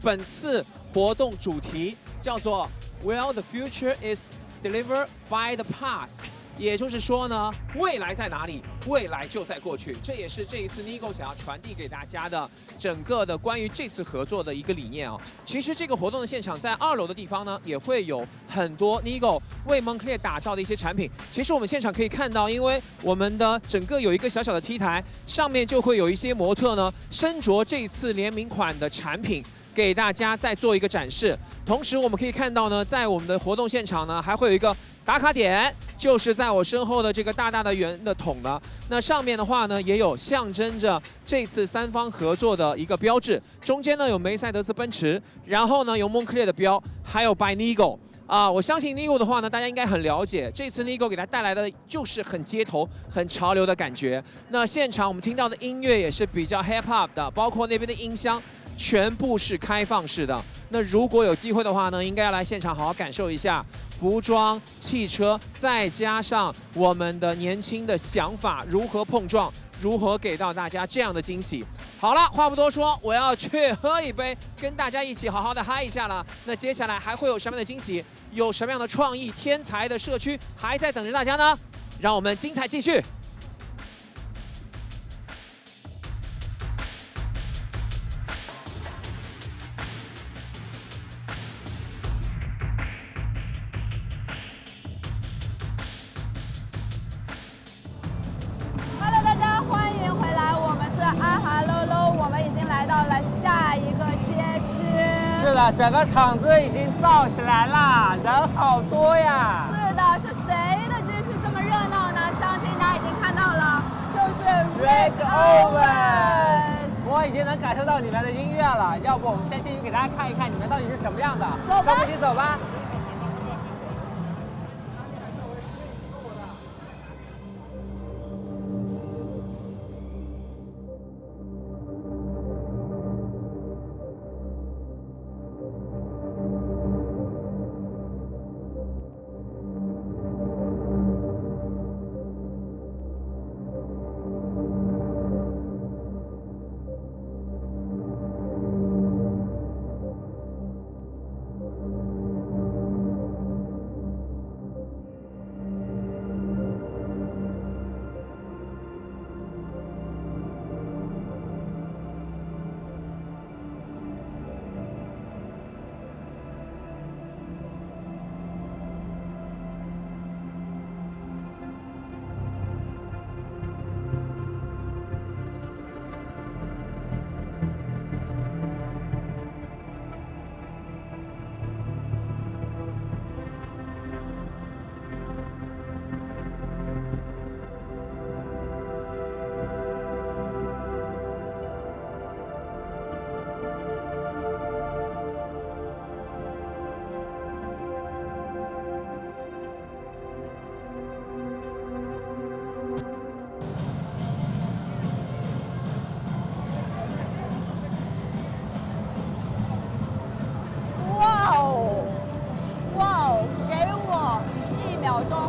本次活动主题叫做 Well, the future is delivered by the past。也就是说呢，未来在哪里，未来就在过去。这也是这一次 Nigo 想要传递给大家的整个的关于这次合作的一个理念啊。其实这个活动的现场在2楼的地方呢，也会有很多 Nigo 为 Moncler 打造的一些产品。其实我们现场可以看到，因为我们的整个有一个小小的 T 台，上面就会有一些模特呢身着这次联名款的产品，给大家再做一个展示。同时我们可以看到呢，在我们的活动现场呢，还会有一个打卡点，就是在我身后的这个大大的圆的桶呢。那上面的话呢，也有象征着这次3方合作的一个标志。中间呢有梅赛德斯奔驰，然后呢有 Moncler 的标，还有 by Nigo。我相信 Nigo 的话呢，大家应该很了解，这次 Nigo 给它带来的就是很街头、很潮流的感觉。那现场我们听到的音乐也是比较 hip hop 的，包括那边的音箱全部是开放式的。那如果有机会的话呢，应该要来现场好好感受一下服装、汽车，再加上我们的年轻的想法如何碰撞，如何给到大家这样的惊喜。好了，话不多说，我要去喝一杯，跟大家一起好好的嗨一下了。那接下来还会有什么样的惊喜？有什么样的创意天才的社区还在等着大家呢？让我们精彩继续。Hello， 大家欢迎回来，我们是阿哈喽喽，我们已经来到了下一个街区。是的，整个场子已经造起来了，人好多呀。是的，是谁的街区这么热闹呢？相信大家已经看到了，就是 Rick Owens。我已经能感受到你们的音乐了，要不我们先进去给大家看一看你们到底是什么样的。走吧，跟我们一起走吧。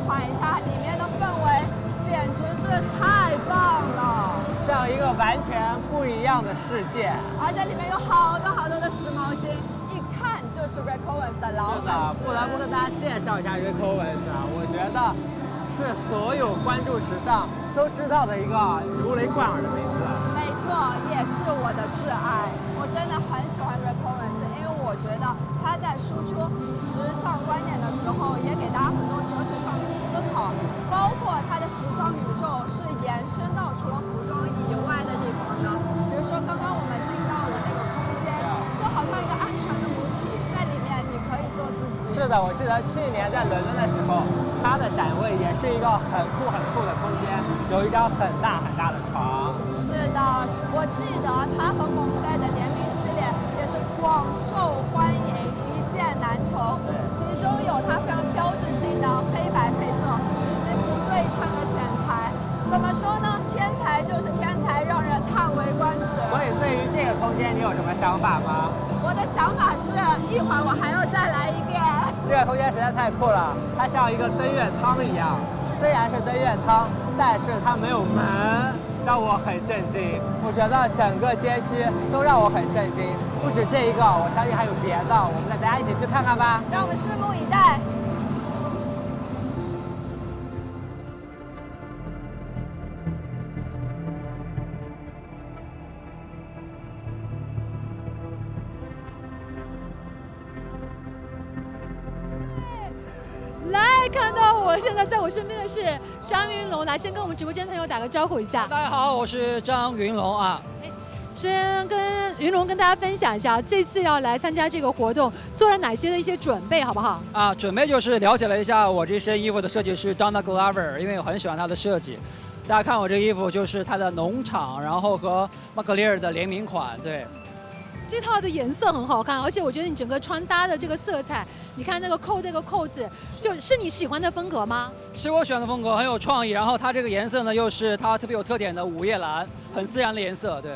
缓一下，里面的氛围简直是太棒了，像一个完全不一样的世界。而且里面有好多好多的时髦精，一看就是 Rick Owens 的老粉丝。不得不跟大家介绍一下 Rick Owens 啊，我觉得是所有关注时尚都知道的一个如雷贯耳的名字。没错，也是我的挚爱。我真的很喜欢 Rick Owens， 因为我觉得他在输出时尚观念的时候，也给大家很多哲学上的思考，包括他的时尚宇宙是延伸到除了服装以外的地方的。比如说刚刚我们进到了那个空间，就好像一个安全的母体，在里面你可以做自己。是的，我记得去年在伦敦的时候，它的展位也是一个很酷的空间，有一张很大的床。是的，我记得它和蒙代的联名系列也是广受欢迎，一件难求。其中有它非常标志性的黑白配色以及不对称的剪裁。怎么说呢？天才就是天才，让人叹为观止。所以对于这个空空间你有什么想法吗？我的想法是一会儿我还要再来一遍。这个空间实在太酷了，它像一个登月舱一样。虽然是登月舱，但是它没有门，让我很震惊。我觉得整个街区都让我很震惊，不止这一个，我相信还有别的。我们大家一起去看看吧。让我们拭目以待。来，看到我现在在我身边的是张云龙，来先跟我们直播间朋友打个招呼一下。大家好，我是张云龙啊。先跟云龙跟大家分享一下，这次要来参加这个活动，做了哪些的一些准备，好不好？啊，准备就是了解了一下我这身衣服的设计师 Donna Glover， 因为我很喜欢她的设计。大家看我这个衣服就是她的农场，然后和 Moncler 的联名款，对。这套的颜色很好看，而且我觉得你整个穿搭的这个色彩，你看那个扣这个扣子，就是你喜欢的风格吗？是我选的风格，很有创意。然后它这个颜色呢，又是它特别有特点的午夜蓝，很自然的颜色，对。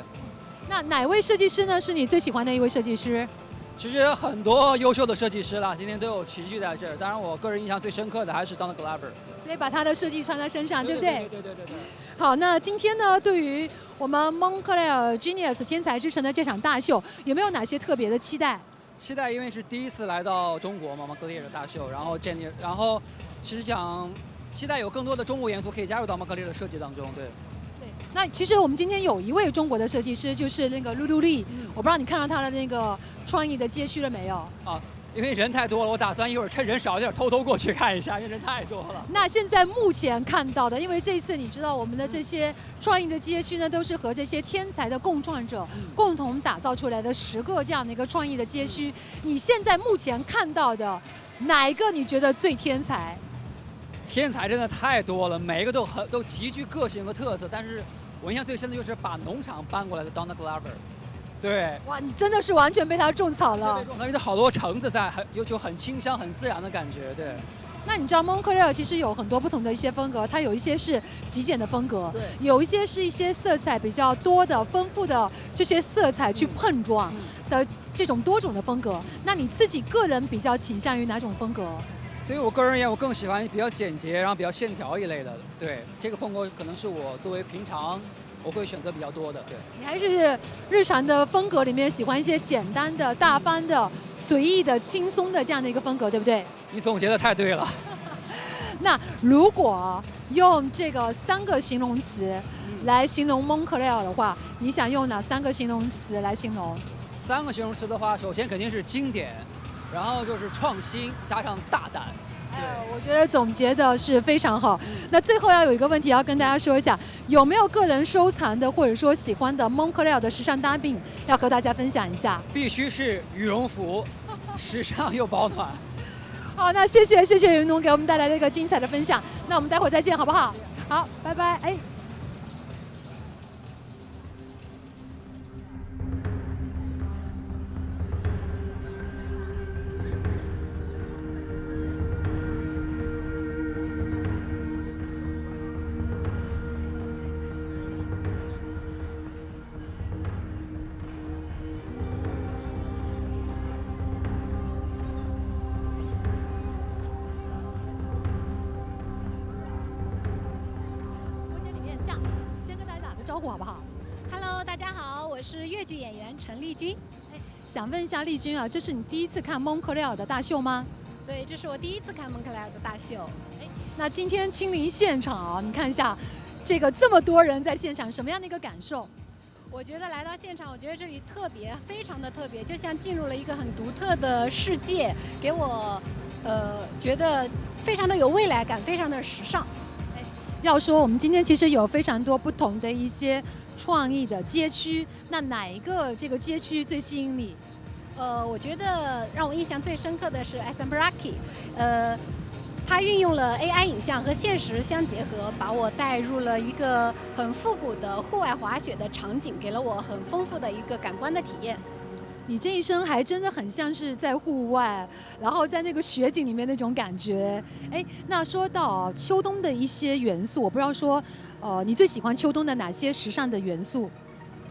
那哪位设计师呢是你最喜欢的一位设计师？其实很多优秀的设计师啦，今天都有齐聚在这儿。当然，我个人印象最深刻的还是 Donna Glover。所以把他的设计穿在身上，对不对？对。好，那今天呢，对于我们 Moncler Genius 天才之城的这场大秀，有没有哪些特别的期待？期待，因为是第一次来到中国嘛，Moncler 的大秀，然后其实想期待有更多的中国元素可以加入到 Moncler 的设计当中，对。那其实我们今天有一位中国的设计师，就是那个露丽，我不知道你看到他的那个创意的街区了没有？啊，因为人太多了，我打算一会儿趁人少一点偷偷过去看一下，因为人太多了。那现在目前看到的，因为这一次你知道我们的这些创意的街区呢，都是和这些天才的共创者共同打造出来的10个这样的一个创意的街区。你现在目前看到的哪一个你觉得最天才？天才真的太多了，每一个都极具个性和特色。但是我印象最深的就是把农场搬过来的 Donna Glover。对，哇，你真的是完全被他种草了。而且好多橙子在，就很清香、很自然的感觉。对。那你知道 Moncler 其实有很多不同的一些风格，它有一些是极简的风格，有一些是一些色彩比较多的、丰富的这些色彩去碰撞的这种多种的风格。那你自己个人比较倾向于哪种风格？对于我个人而言，我更喜欢比较简洁，然后比较线条一类的。对，这个风格可能是我作为平常我会选择比较多的。对，你还是日常的风格里面喜欢一些简单的、大方的、随意的、轻松的这样的一个风格，对不对？你总结的太对了。那如果用这个3个形容词来形容 Moncler 的话，你想用哪3个形容词来形容？3个形容词的话，首先肯定是经典。然后就是创新加上大胆，我觉得总结的是非常好。那最后要有一个问题要跟大家说一下，有没有个人收藏的或者说喜欢的 Moncler 的时尚单品要和大家分享一下？必须是羽绒服，时尚又保暖。好，那谢谢云龙给我们带来这个精彩的分享。那我们待会儿再见，好不好？好，拜拜。哎。先跟大家打个招呼好不好 ？Hello， 大家好，我是越剧演员陈丽君。想问一下丽君啊，这是你第一次看 Moncler 的大秀吗？对，这是我第一次看 Moncler 的大秀。那今天亲临现场啊，你看一下，这么多人在现场，什么样的一个感受？我觉得来到现场，我觉得这里非常的特别，就像进入了一个很独特的世界，给我觉得非常的有未来感，非常的时尚。要说我们今天其实有非常多不同的一些创意的街区，那哪一个这个街区最吸引你？我觉得让我印象最深刻的是 Essambaraki， 它运用了 AI 影像和现实相结合，把我带入了一个很复古的户外滑雪的场景，给了我很丰富的一个感官的体验。你这一身还真的很像是在户外，然后在那个雪景里面那种感觉。哎，那说到秋冬的一些元素，我不知道说，你最喜欢秋冬的哪些时尚的元素？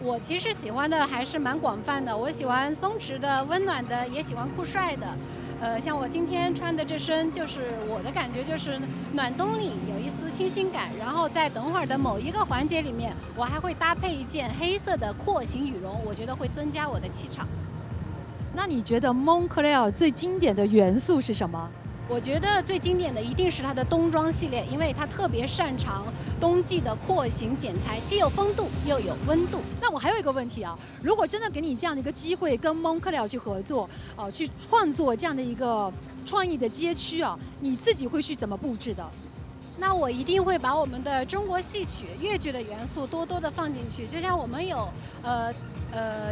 我其实喜欢的还是蛮广泛的，我喜欢松弛的、温暖的，也喜欢酷帅的。像我今天穿的这身，就是我的感觉就是暖冬里有一丝清新感，然后在等会儿的某一个环节里面，我还会搭配一件黑色的廓形羽绒，我觉得会增加我的气场。那你觉得 Moncler 最经典的元素是什么？我觉得最经典的一定是它的冬装系列，因为它特别擅长冬季的廓形剪裁，既有风度又有温度。那我还有一个问题啊，如果真的给你这样的一个机会跟 Moncler 去合作，去创作这样的一个创意的街区啊，你自己会去怎么布置的？那我一定会把我们的中国戏曲、粤剧的元素多多的放进去，就像我们有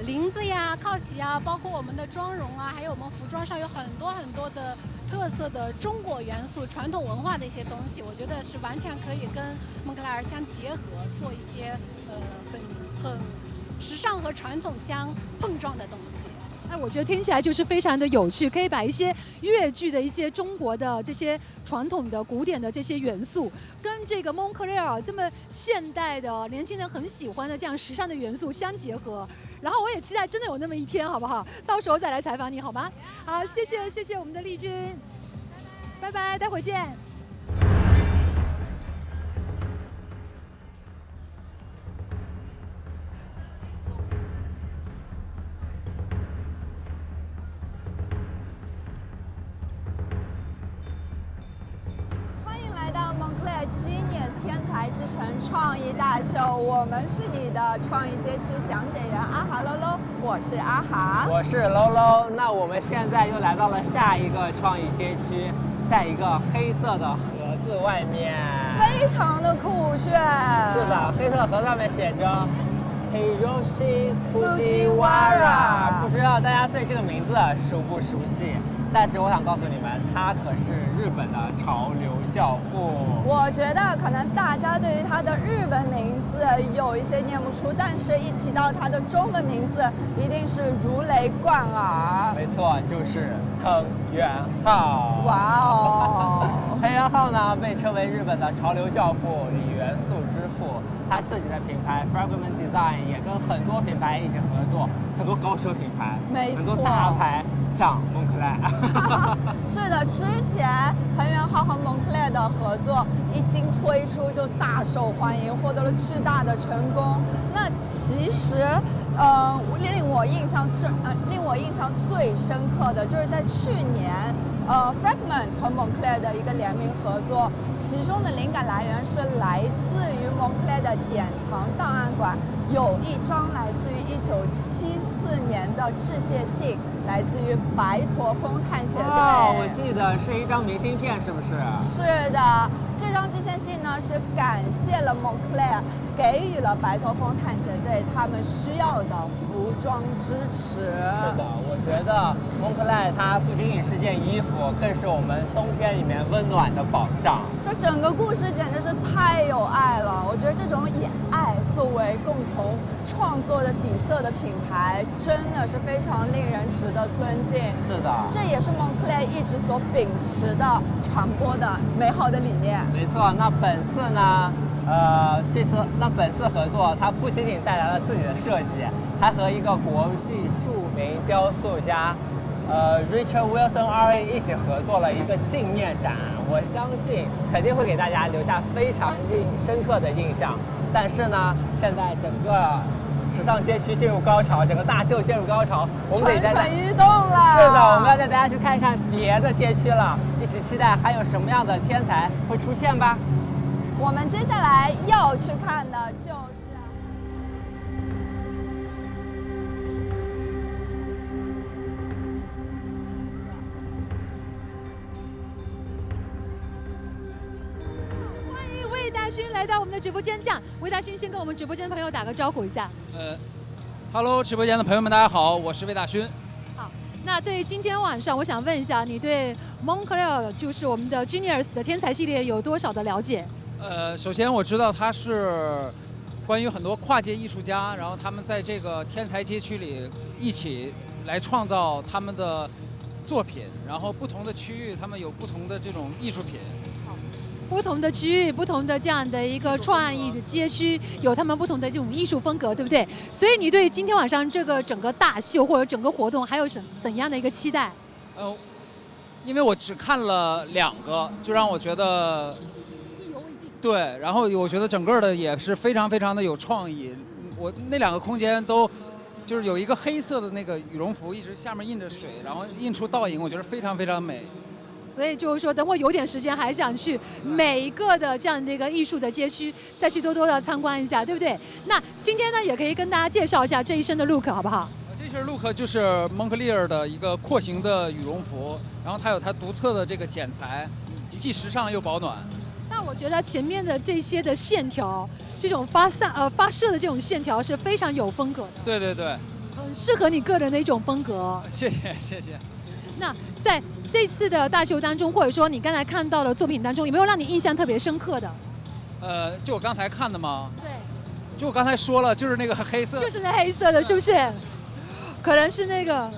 林子呀、靠旗呀，包括我们的妆容啊，还有我们服装上有很多的特色的中国元素、传统文化的一些东西，我觉得是完全可以跟蒙克莱尔相结合，做一些很时尚和传统相碰撞的东西。哎，我觉得听起来就是非常的有趣，可以把一些粤剧的一些中国的这些传统的古典的这些元素，跟这个蒙克莱尔这么现代的年轻人很喜欢的这样时尚的元素相结合。然后我也期待真的有那么一天，好不好？到时候再来采访你，好吗？好，谢谢我们的丽君，拜拜，待会儿见。Genius 天才之城创意大秀，我们是你的创意街区讲解员阿哈喽喽，我是阿哈，我是喽喽。那我们现在又来到了下一个创意街区，在一个黑色的盒子外面，非常的酷炫。是的，黑色的盒子上面写着 Hiroshi Fujiwara， 不知道大家对这个名字熟不熟悉？但是我想告诉你们，他可是日本的潮流教父。我觉得可能大家对于他的日本名字有一些念不出，但是一提到他的中文名字，一定是如雷贯耳。没错，就是藤原浩。哇哦！藤原浩呢，被称为日本的潮流教父、李元素之父。他自己的品牌 Fragment Design 也跟很多品牌一起合作，很多高奢品牌，没错，很多大牌，像蒙克莱。是的，之前藤原浩和蒙克莱的合作一经推出就大受欢迎，获得了巨大的成功。那其实，令我印象最深刻的就是在去年。Fragment 和蒙克莱的一个联名合作，其中的灵感来源是来自于蒙克莱的典藏档案馆，有一张来自于1974年的致谢信，来自于白驼峰探险队。我记得是一张明信片，是不是？是的，这张致谢信呢是感谢了蒙克莱，给予了白驼峰探险队他们需要的服装支持。是的，我觉得蒙克莱它不仅仅是件衣服，更是我们冬天里面温暖的保障。这整个故事简直是太有爱了，我觉得这种以爱作为共同创作的底色的品牌，真的是非常令人值得尊敬。是的，这也是蒙克莱一直所秉持的、传播的美好的理念。没错，那本次呢？本次合作，它不仅仅带来了自己的设计，还和一个国际著名雕塑家，Richard Wilson RA 一起合作了一个镜面展。我相信肯定会给大家留下非常深刻的印象。但是呢，现在整个时尚街区进入高潮，整个大秀进入高潮，我们得蠢蠢欲动了。是的，我们要带大家去看一看别的街区了，一起期待还有什么样的天才会出现吧。我们接下来要去看的就是欢迎魏大勋来到我们的直播间，魏大勋先跟我们直播间的朋友打个招呼一下。Hello， 直播间的朋友们，大家好，我是魏大勋。好，那对今天晚上，我想问一下，你对 Moncler 就是我们的 Genius 的天才系列有多少的了解？首先我知道他是关于很多跨界艺术家，然后他们在这个天才街区里一起来创造他们的作品，然后不同的区域他们有不同的这种艺术品。不同的区域、不同的这样的一个创意的街区，有他们不同的这种艺术风格，对不对？所以你对今天晚上这个整个大秀或者整个活动还有怎样的一个期待？因为我只看了2个，就让我觉得意犹未尽。对，然后我觉得整个的也是非常非常的有创意。我那2个空间都就是有一个黑色的那个羽绒服，一直下面印着水，然后印出倒影，我觉得非常非常美。所以就是说，等我有点时间，还想去每一个的这样的一个艺术的街区，再去多多的参观一下，对不对？那今天呢，也可以跟大家介绍一下这一身的 look， 好不好？这身 look 就是蒙克利尔的一个廓形的羽绒服，然后它有它独特的这个剪裁，既时尚又保暖。那我觉得前面的这些的线条，这种发射的这种线条是非常有风格的。对对对，很适合你个人的一种风格。谢谢谢谢。那在这次的大秀当中，或者说你刚才看到的作品当中，有没有让你印象特别深刻的？就我刚才看的吗？对。就我刚才说了，就是那个黑色。就是那黑色的，是不是？可能是那个。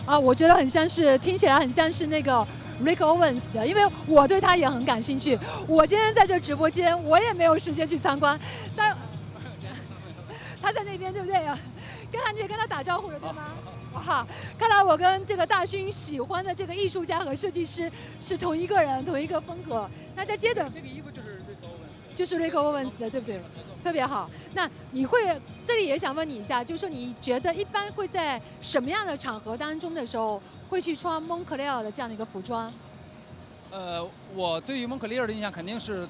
啊，我觉得很像是，听起来很像是那个 Rick Owens 的，因为我对他也很感兴趣。我今天在这直播间，我也没有时间去参观，但他在那边，对不对啊？你也跟他打招呼了，对吗？哇，看来我跟这个大勋喜欢的这个艺术家和设计师是同一个人，同一个风格。那再接着，这个衣服就是 Rick Owens 的，对不对？特别好。那你会这里也想问你一下，就是说你觉得一般会在什么样的场合当中的时候会去穿蒙克利尔的这样的一个服装？我对于蒙克利尔的印象肯定是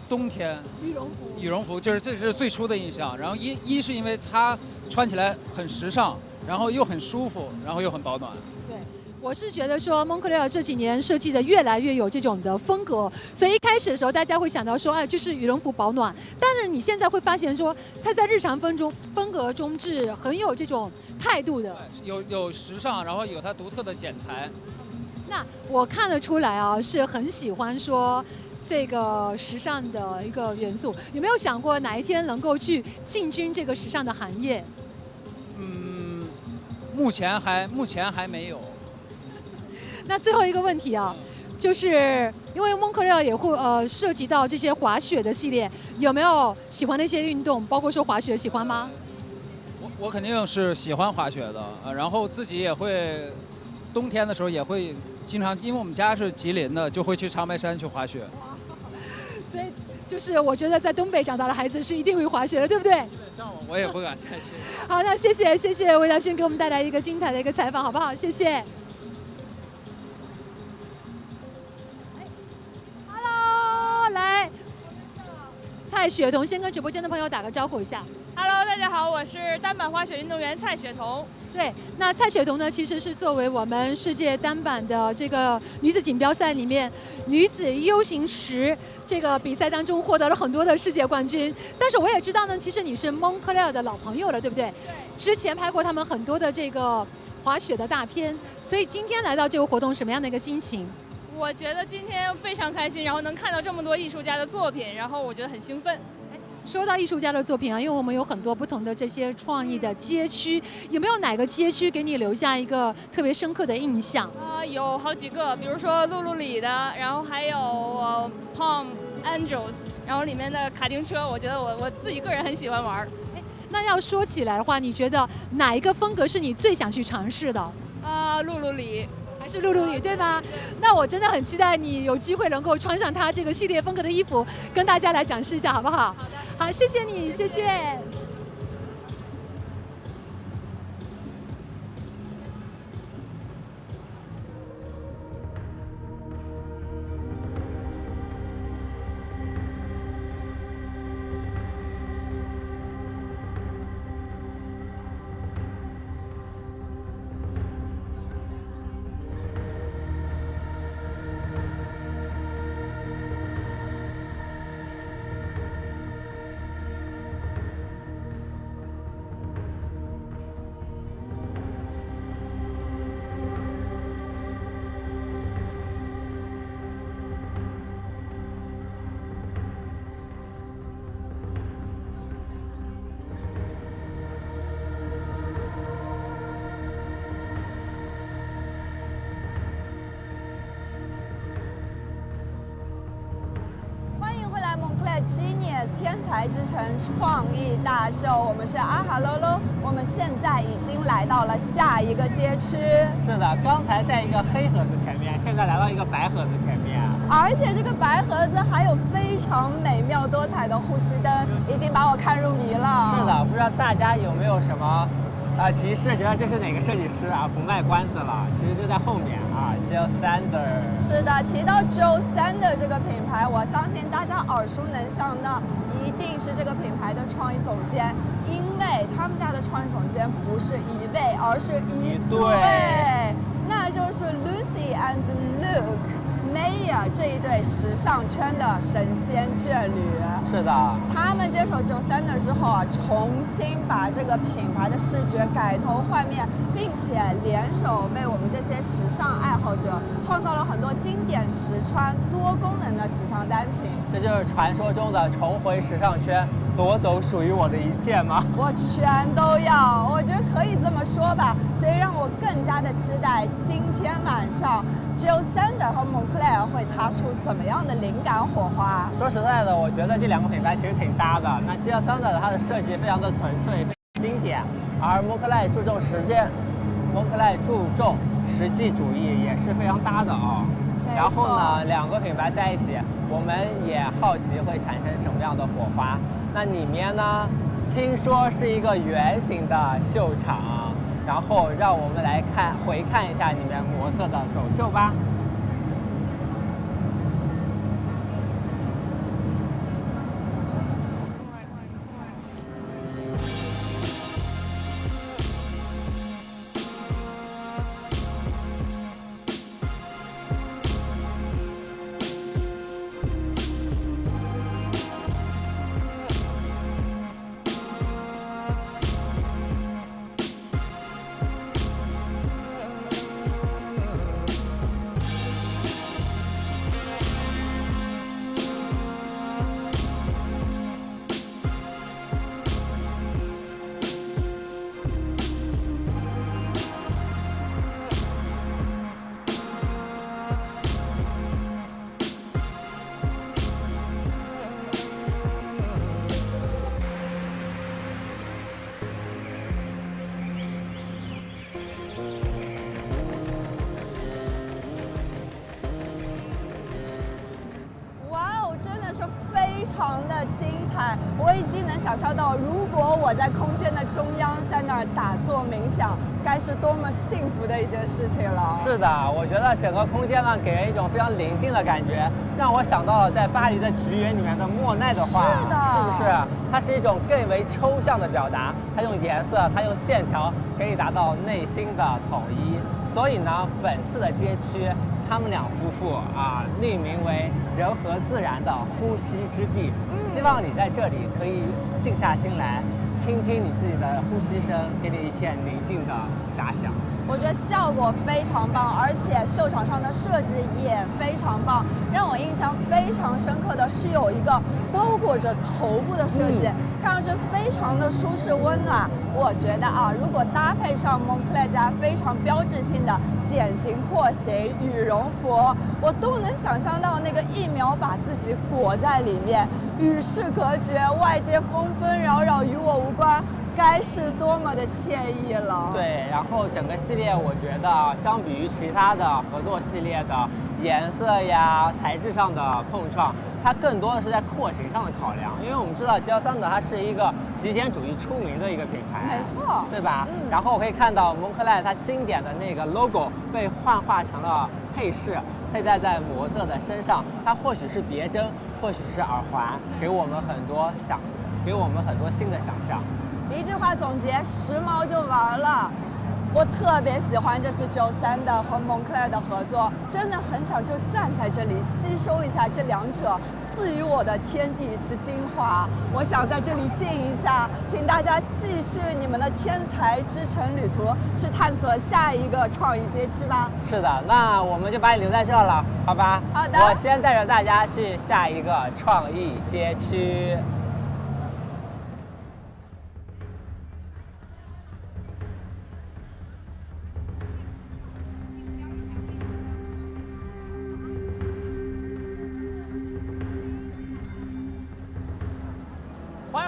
冬天羽绒服，就是这是最初的印象。然后一是因为它穿起来很时尚，然后又很舒服，然后又很保暖。对。我是觉得说蒙克利尔这几年设计的越来越有这种的风格，所以一开始的时候大家会想到说，哎，就是羽绒服保暖。但是你现在会发现说，它在日常风格中是很有这种态度的，有时尚，然后有它独特的剪裁。那我看得出来啊，是很喜欢说这个时尚的一个元素。有没有想过哪一天能够去进军这个时尚的行业？目前还没有。那最后一个问题啊，就是因为蒙克利尔也会涉及到这些滑雪的系列，有没有喜欢的一些运动，包括说滑雪，喜欢吗？我肯定是喜欢滑雪的，然后自己也会，冬天的时候也会经常，因为我们家是吉林的，就会去长白山去滑雪。所以就是我觉得在东北长大的孩子是一定会滑雪的，对不对？像我也不敢再去。好，那谢谢魏大勋给我们带来一个精彩的一个采访，好不好？谢谢。来，蔡雪桐先跟直播间的朋友打个招呼一下。Hello， 大家好，我是单板滑雪运动员蔡雪桐。对，那蔡雪桐呢，其实是作为我们世界单板的这个女子锦标赛里面女子 U 型10这个比赛当中获得了很多的世界冠军。但是我也知道呢，其实你是蒙克利尔的老朋友了，对不对？对。之前拍过他们很多的这个滑雪的大片，所以今天来到这个活动，什么样的一个心情？我觉得今天非常开心，然后能看到这么多艺术家的作品，然后我觉得很兴奋。说到艺术家的作品啊，因为我们有很多不同的这些创意的街区，有没有哪个街区给你留下一个特别深刻的印象？有好几个，比如说露露里的，然后还有Palm Angels， 然后里面的卡丁车，我觉得我自己个人很喜欢玩。那要说起来的话，你觉得哪一个风格是你最想去尝试的？露露里。还是露露里，对吧？那我真的很期待你有机会能够穿上它这个系列风格的衣服，跟大家来展示一下，好不好？好的。好，谢谢你，谢谢。Genius 天才之城创意大秀，我们是阿哈喽喽，我们现在已经来到了下一个街区。是的，刚才在一个黑盒子前面，现在来到一个白盒子前面。而且这个白盒子还有非常美妙多彩的呼吸灯，已经把我看入迷了。是的，不知道大家有没有什么提示，觉得这是哪个设计师啊？不卖关子了，其实就在后面啊 ，Jill Sander。是的，提到 Jill Sander 这个品牌，我相信大家耳熟能详的一定是这个品牌的创意总监，因为他们家的创意总监不是一位，而是一对，那就是 Lucy and Luke。Maya 这一对时尚圈的神仙眷侣，是的，他们接手 Jill Sander 之后啊，重新把这个品牌的视觉改头换面，并且联手为我们这些时尚爱好者创造了很多经典实穿、多功能的时尚单品。这就是传说中的重回时尚圈，夺走属于我的一切吗？我全都要，我觉得可以这么说吧。所以让我更加的期待今天晚上 Jill Sander 和 Moncler 会擦出怎么样的灵感火花？说实在的，我觉得这两个品牌其实挺搭的。那 Jill Sander 它的设计非常的纯粹、经典，而 Moncler 注重实际主义，也是非常搭的啊。然后呢，两个品牌在一起，我们也好奇会产生什么样的火花。那里面呢，听说是一个圆形的秀场。然后让我们来回看一下里面模特的走秀吧。非常的精彩，我已经能想象到，如果我在空间的中央，在那儿打坐冥想，该是多么幸福的一件事情了。是的，我觉得整个空间呢，给人一种非常宁静的感觉，让我想到了在巴黎的菊园里面的莫奈的画，是的，是不是？它是一种更为抽象的表达，它用颜色，它用线条，可以达到内心的统一。所以呢，本次的街区，他们两夫妇啊，命名为人和自然的呼吸之地。希望你在这里可以静下心来，倾听你自己的呼吸声，给你一片宁静的遐想。我觉得效果非常棒，而且秀场上的设计也非常棒。让我印象非常深刻的是有一个包裹着头部的设计，看上去非常的舒适温暖。我觉得啊，如果搭配上蒙克莱家非常标志性的茧型廓形羽绒服，我都能想象到那个一秒把自己裹在里面，与世隔绝，外界纷纷扰扰与我无关。该是多么的惬意了。对，然后整个系列我觉得相比于其他的合作系列的颜色呀、材质上的碰撞，它更多的是在廓形上的考量。因为我们知道Jill Sander它是一个极简主义出名的一个品牌，没错，对吧？然后我可以看到蒙克莱它经典的那个 logo 被幻化成了配饰，佩戴在模特的身上。它或许是别针，或许是耳环，给我们很多新的想象。一句话总结，时髦就玩了。我特别喜欢这次Jill Sander和蒙克莱的合作，真的很想就站在这里吸收一下这两者赐予我的天地之精华。我想在这里静一下，请大家继续你们的天才之城旅途，去探索下一个创意街区吧。是的，那我们就把你留在这了，好吧？好的。我先带着大家去下一个创意街区。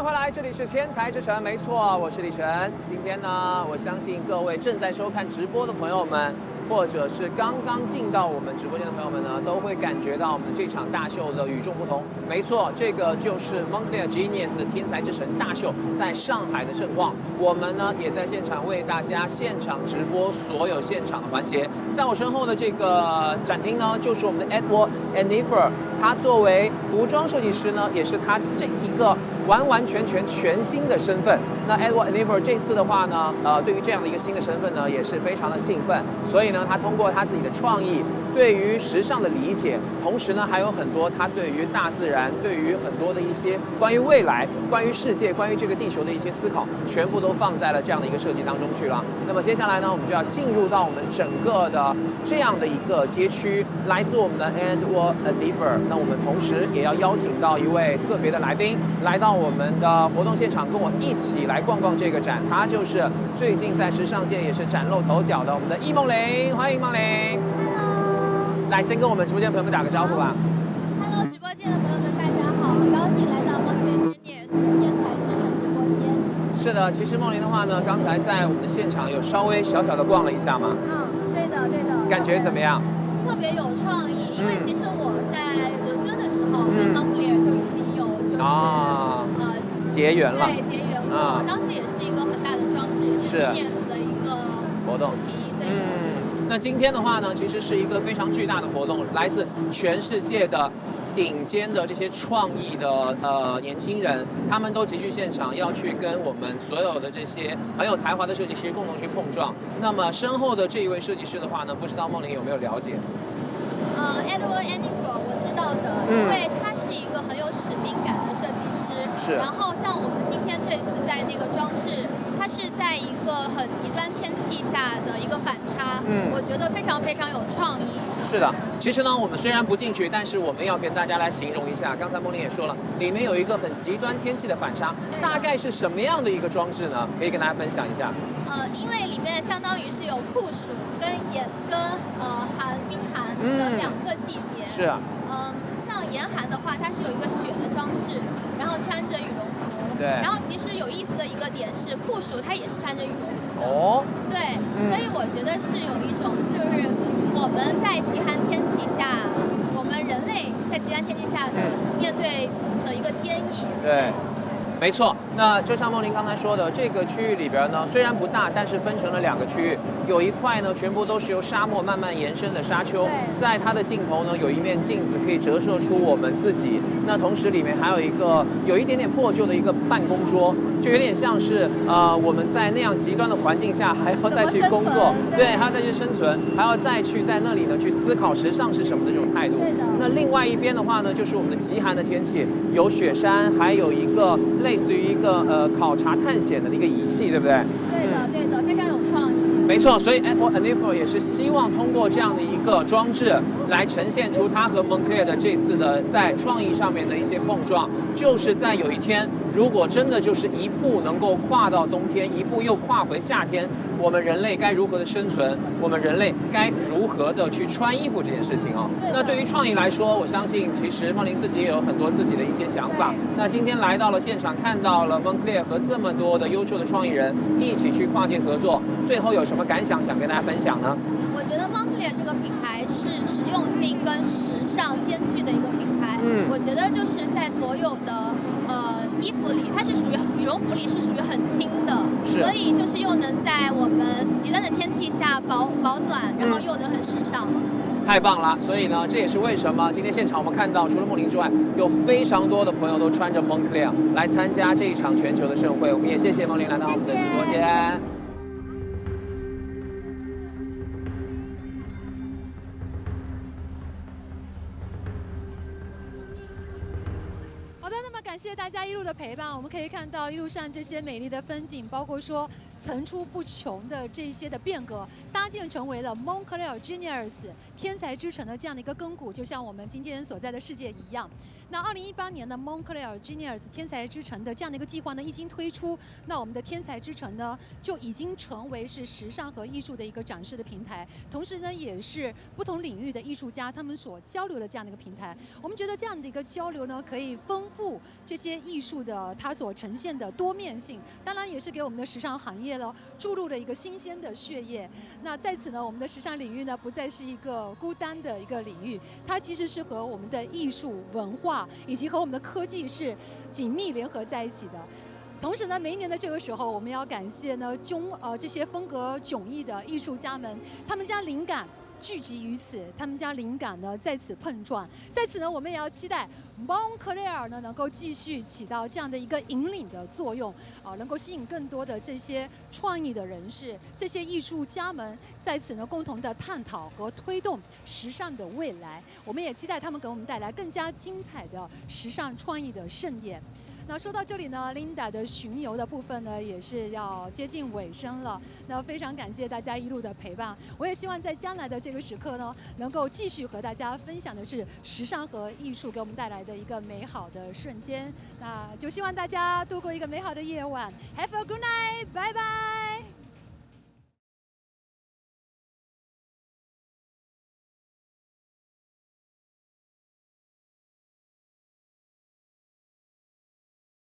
迎回来，这里是天才之城，没错，我是李晨。今天呢，我相信各位正在收看直播的朋友们，或者是刚刚进到我们直播间的朋友们呢，都会感觉到我们这场大秀的与众不同。没错，这个就是 Moncler Genius 的天才之城大秀在上海的盛况。我们呢也在现场为大家现场直播所有现场的环节。在我身后的这个展厅呢，就是我们的 Edward Enifer， 他作为服装设计师呢，也是他这一个完完全全全新的身份。那 Edward Enifer 这次的话呢，对于这样的一个新的身份呢，也是非常的兴奋。所以呢，他通过他自己的创意，对于时尚的理解，同时呢，还有很多他对于大自然、对于很多的一些关于未来、关于世界、关于这个地球的一些思考，全部都放在了这样的一个设计当中去了。那么接下来呢，我们就要进入到我们整个的这样的一个街区，来自我们的 Edward Enifer。那我们同时也要邀请到一位特别的来宾，来到我们的活动现场，跟我一起来逛逛这个展。他就是最近在时尚界也是崭露头角的我们的易梦玲，欢迎梦玲。Hello。来，先跟我们直播间的朋友们打个招呼吧。Hello， 直播间的朋友们，大家好，很高兴来到 Moncler Genius 的天才之城直播间。是的，其实梦玲的话呢，刚才在我们的现场有稍微小小的逛了一下嘛。对的，对的。感觉怎么样？特别有创意，因为其实我在伦敦的时候跟 Moncler 就已经有结缘了。对，结缘过。当时也是一个很大的装置，也是 Genius 的一个活动主题，对的。那今天的话呢，其实是一个非常巨大的活动，来自全世界的顶尖的这些创意的年轻人，他们都集聚现场，要去跟我们所有的这些很有才华的设计师共同去碰撞。那么身后的这一位设计师的话呢，不知道梦玲有没有了解？Edward Enifer 我知道的，因为他是一个很有使命感的设计师。是。然后像我们今天这次在那个装置，它是在一个很极端天气下的一个反差，我觉得非常非常有创意。是的，其实呢，我们虽然不进去，但是我们要跟大家来形容一下。刚才梦玲也说了，里面有一个很极端天气的反差，大概是什么样的一个装置呢？可以跟大家分享一下。因为里面相当于是有酷暑跟冰寒的2个季节。是啊。像严寒的话，它是有一个雪的装置，然后穿着羽绒服。对。然后其实有意思的一个点是，酷暑它也是穿着羽绒服的。哦。对，所以我觉得是有一种就是我们在极寒天气下，我们人类在极寒天气下的面对的一个坚毅。对。没错，那就像梦玲刚才说的，这个区域里边呢，虽然不大，但是分成了2个区域，有一块呢，全部都是由沙漠慢慢延伸的沙丘，在它的尽头呢，有一面镜子可以折射出我们自己。那同时里面还有一个有一点点破旧的一个办公桌，就有点像是我们在那样极端的环境下还要再去工作，对，还要再去生存，还要再去在那里呢去思考时尚是什么的这种态度。那另外一边的话呢，就是我们的极寒的天气，有雪山，还有一个类似于一个考察探险的一个仪器，对不对？对的，对的，非常有创意。没错，所以 Edward Enifer 也是希望通过这样的一个装置来呈现出他和 Moncler 的这次的在创意上面的一些碰撞，就是在有一天，如果真的就是一步能够跨到冬天，一步又跨回夏天，我们人类该如何的生存？我们人类该如何的去穿衣服这件事情啊？那对于创意来说，我相信其实梦玲自己也有很多自己的一些想法。那今天来到了现场，看到了 Moncler 和这么多的优秀的创意人一起去跨界合作，最后有什么感想想跟大家分享呢？我觉得 Moncler 这个品牌是实用性跟时尚兼具的一个品牌。我觉得就是在所有的衣服里，它是属于羽绒服里是属于很轻的，所以就是又能在我们极端的天气下保暖，然后又能很时尚。太棒了！所以呢，这也是为什么今天现场我们看到，除了梦玲之外，有非常多的朋友都穿着 Moncler 来参加这一场全球的盛会。我们也谢谢梦玲来到我们的直播间。感谢大家一路的陪伴，我们可以看到一路上这些美丽的风景，包括说层出不穷的这些的变革，搭建成为了 Moncler Genius 天才之城的这样的一个根骨，就像我们今天所在的世界一样。那2018年的 Moncler Genius 天才之城的这样的一个计划呢，一经推出，那我们的天才之城呢，就已经成为是时尚和艺术的一个展示的平台，同时呢，也是不同领域的艺术家他们所交流的这样的一个平台。我们觉得这样的一个交流呢，可以丰富这些艺术的它所呈现的多面性，当然也是给我们的时尚行业呢注入了一个新鲜的血液。那在此呢，我们的时尚领域呢，不再是一个孤单的一个领域，它其实是和我们的艺术文化以及和我们的科技是紧密联合在一起的。同时呢，每一年的这个时候，我们要感谢呢这些风格迥异的艺术家们，他们将灵感聚集于此，他们将灵感呢在此碰撞。在此呢，我们也要期待 Moncler 呢能够继续起到这样的一个引领的作用，能够吸引更多的这些创意的人士、这些艺术家们在此呢共同的探讨和推动时尚的未来。我们也期待他们给我们带来更加精彩的时尚创意的盛典。那说到这里呢 ，Linda 的巡游的部分呢也是要接近尾声了。那非常感谢大家一路的陪伴，我也希望在将来的这个时刻呢，能够继续和大家分享的是时尚和艺术给我们带来的一个美好的瞬间。那就希望大家度过一个美好的夜晚 ，Have a good night， 拜拜。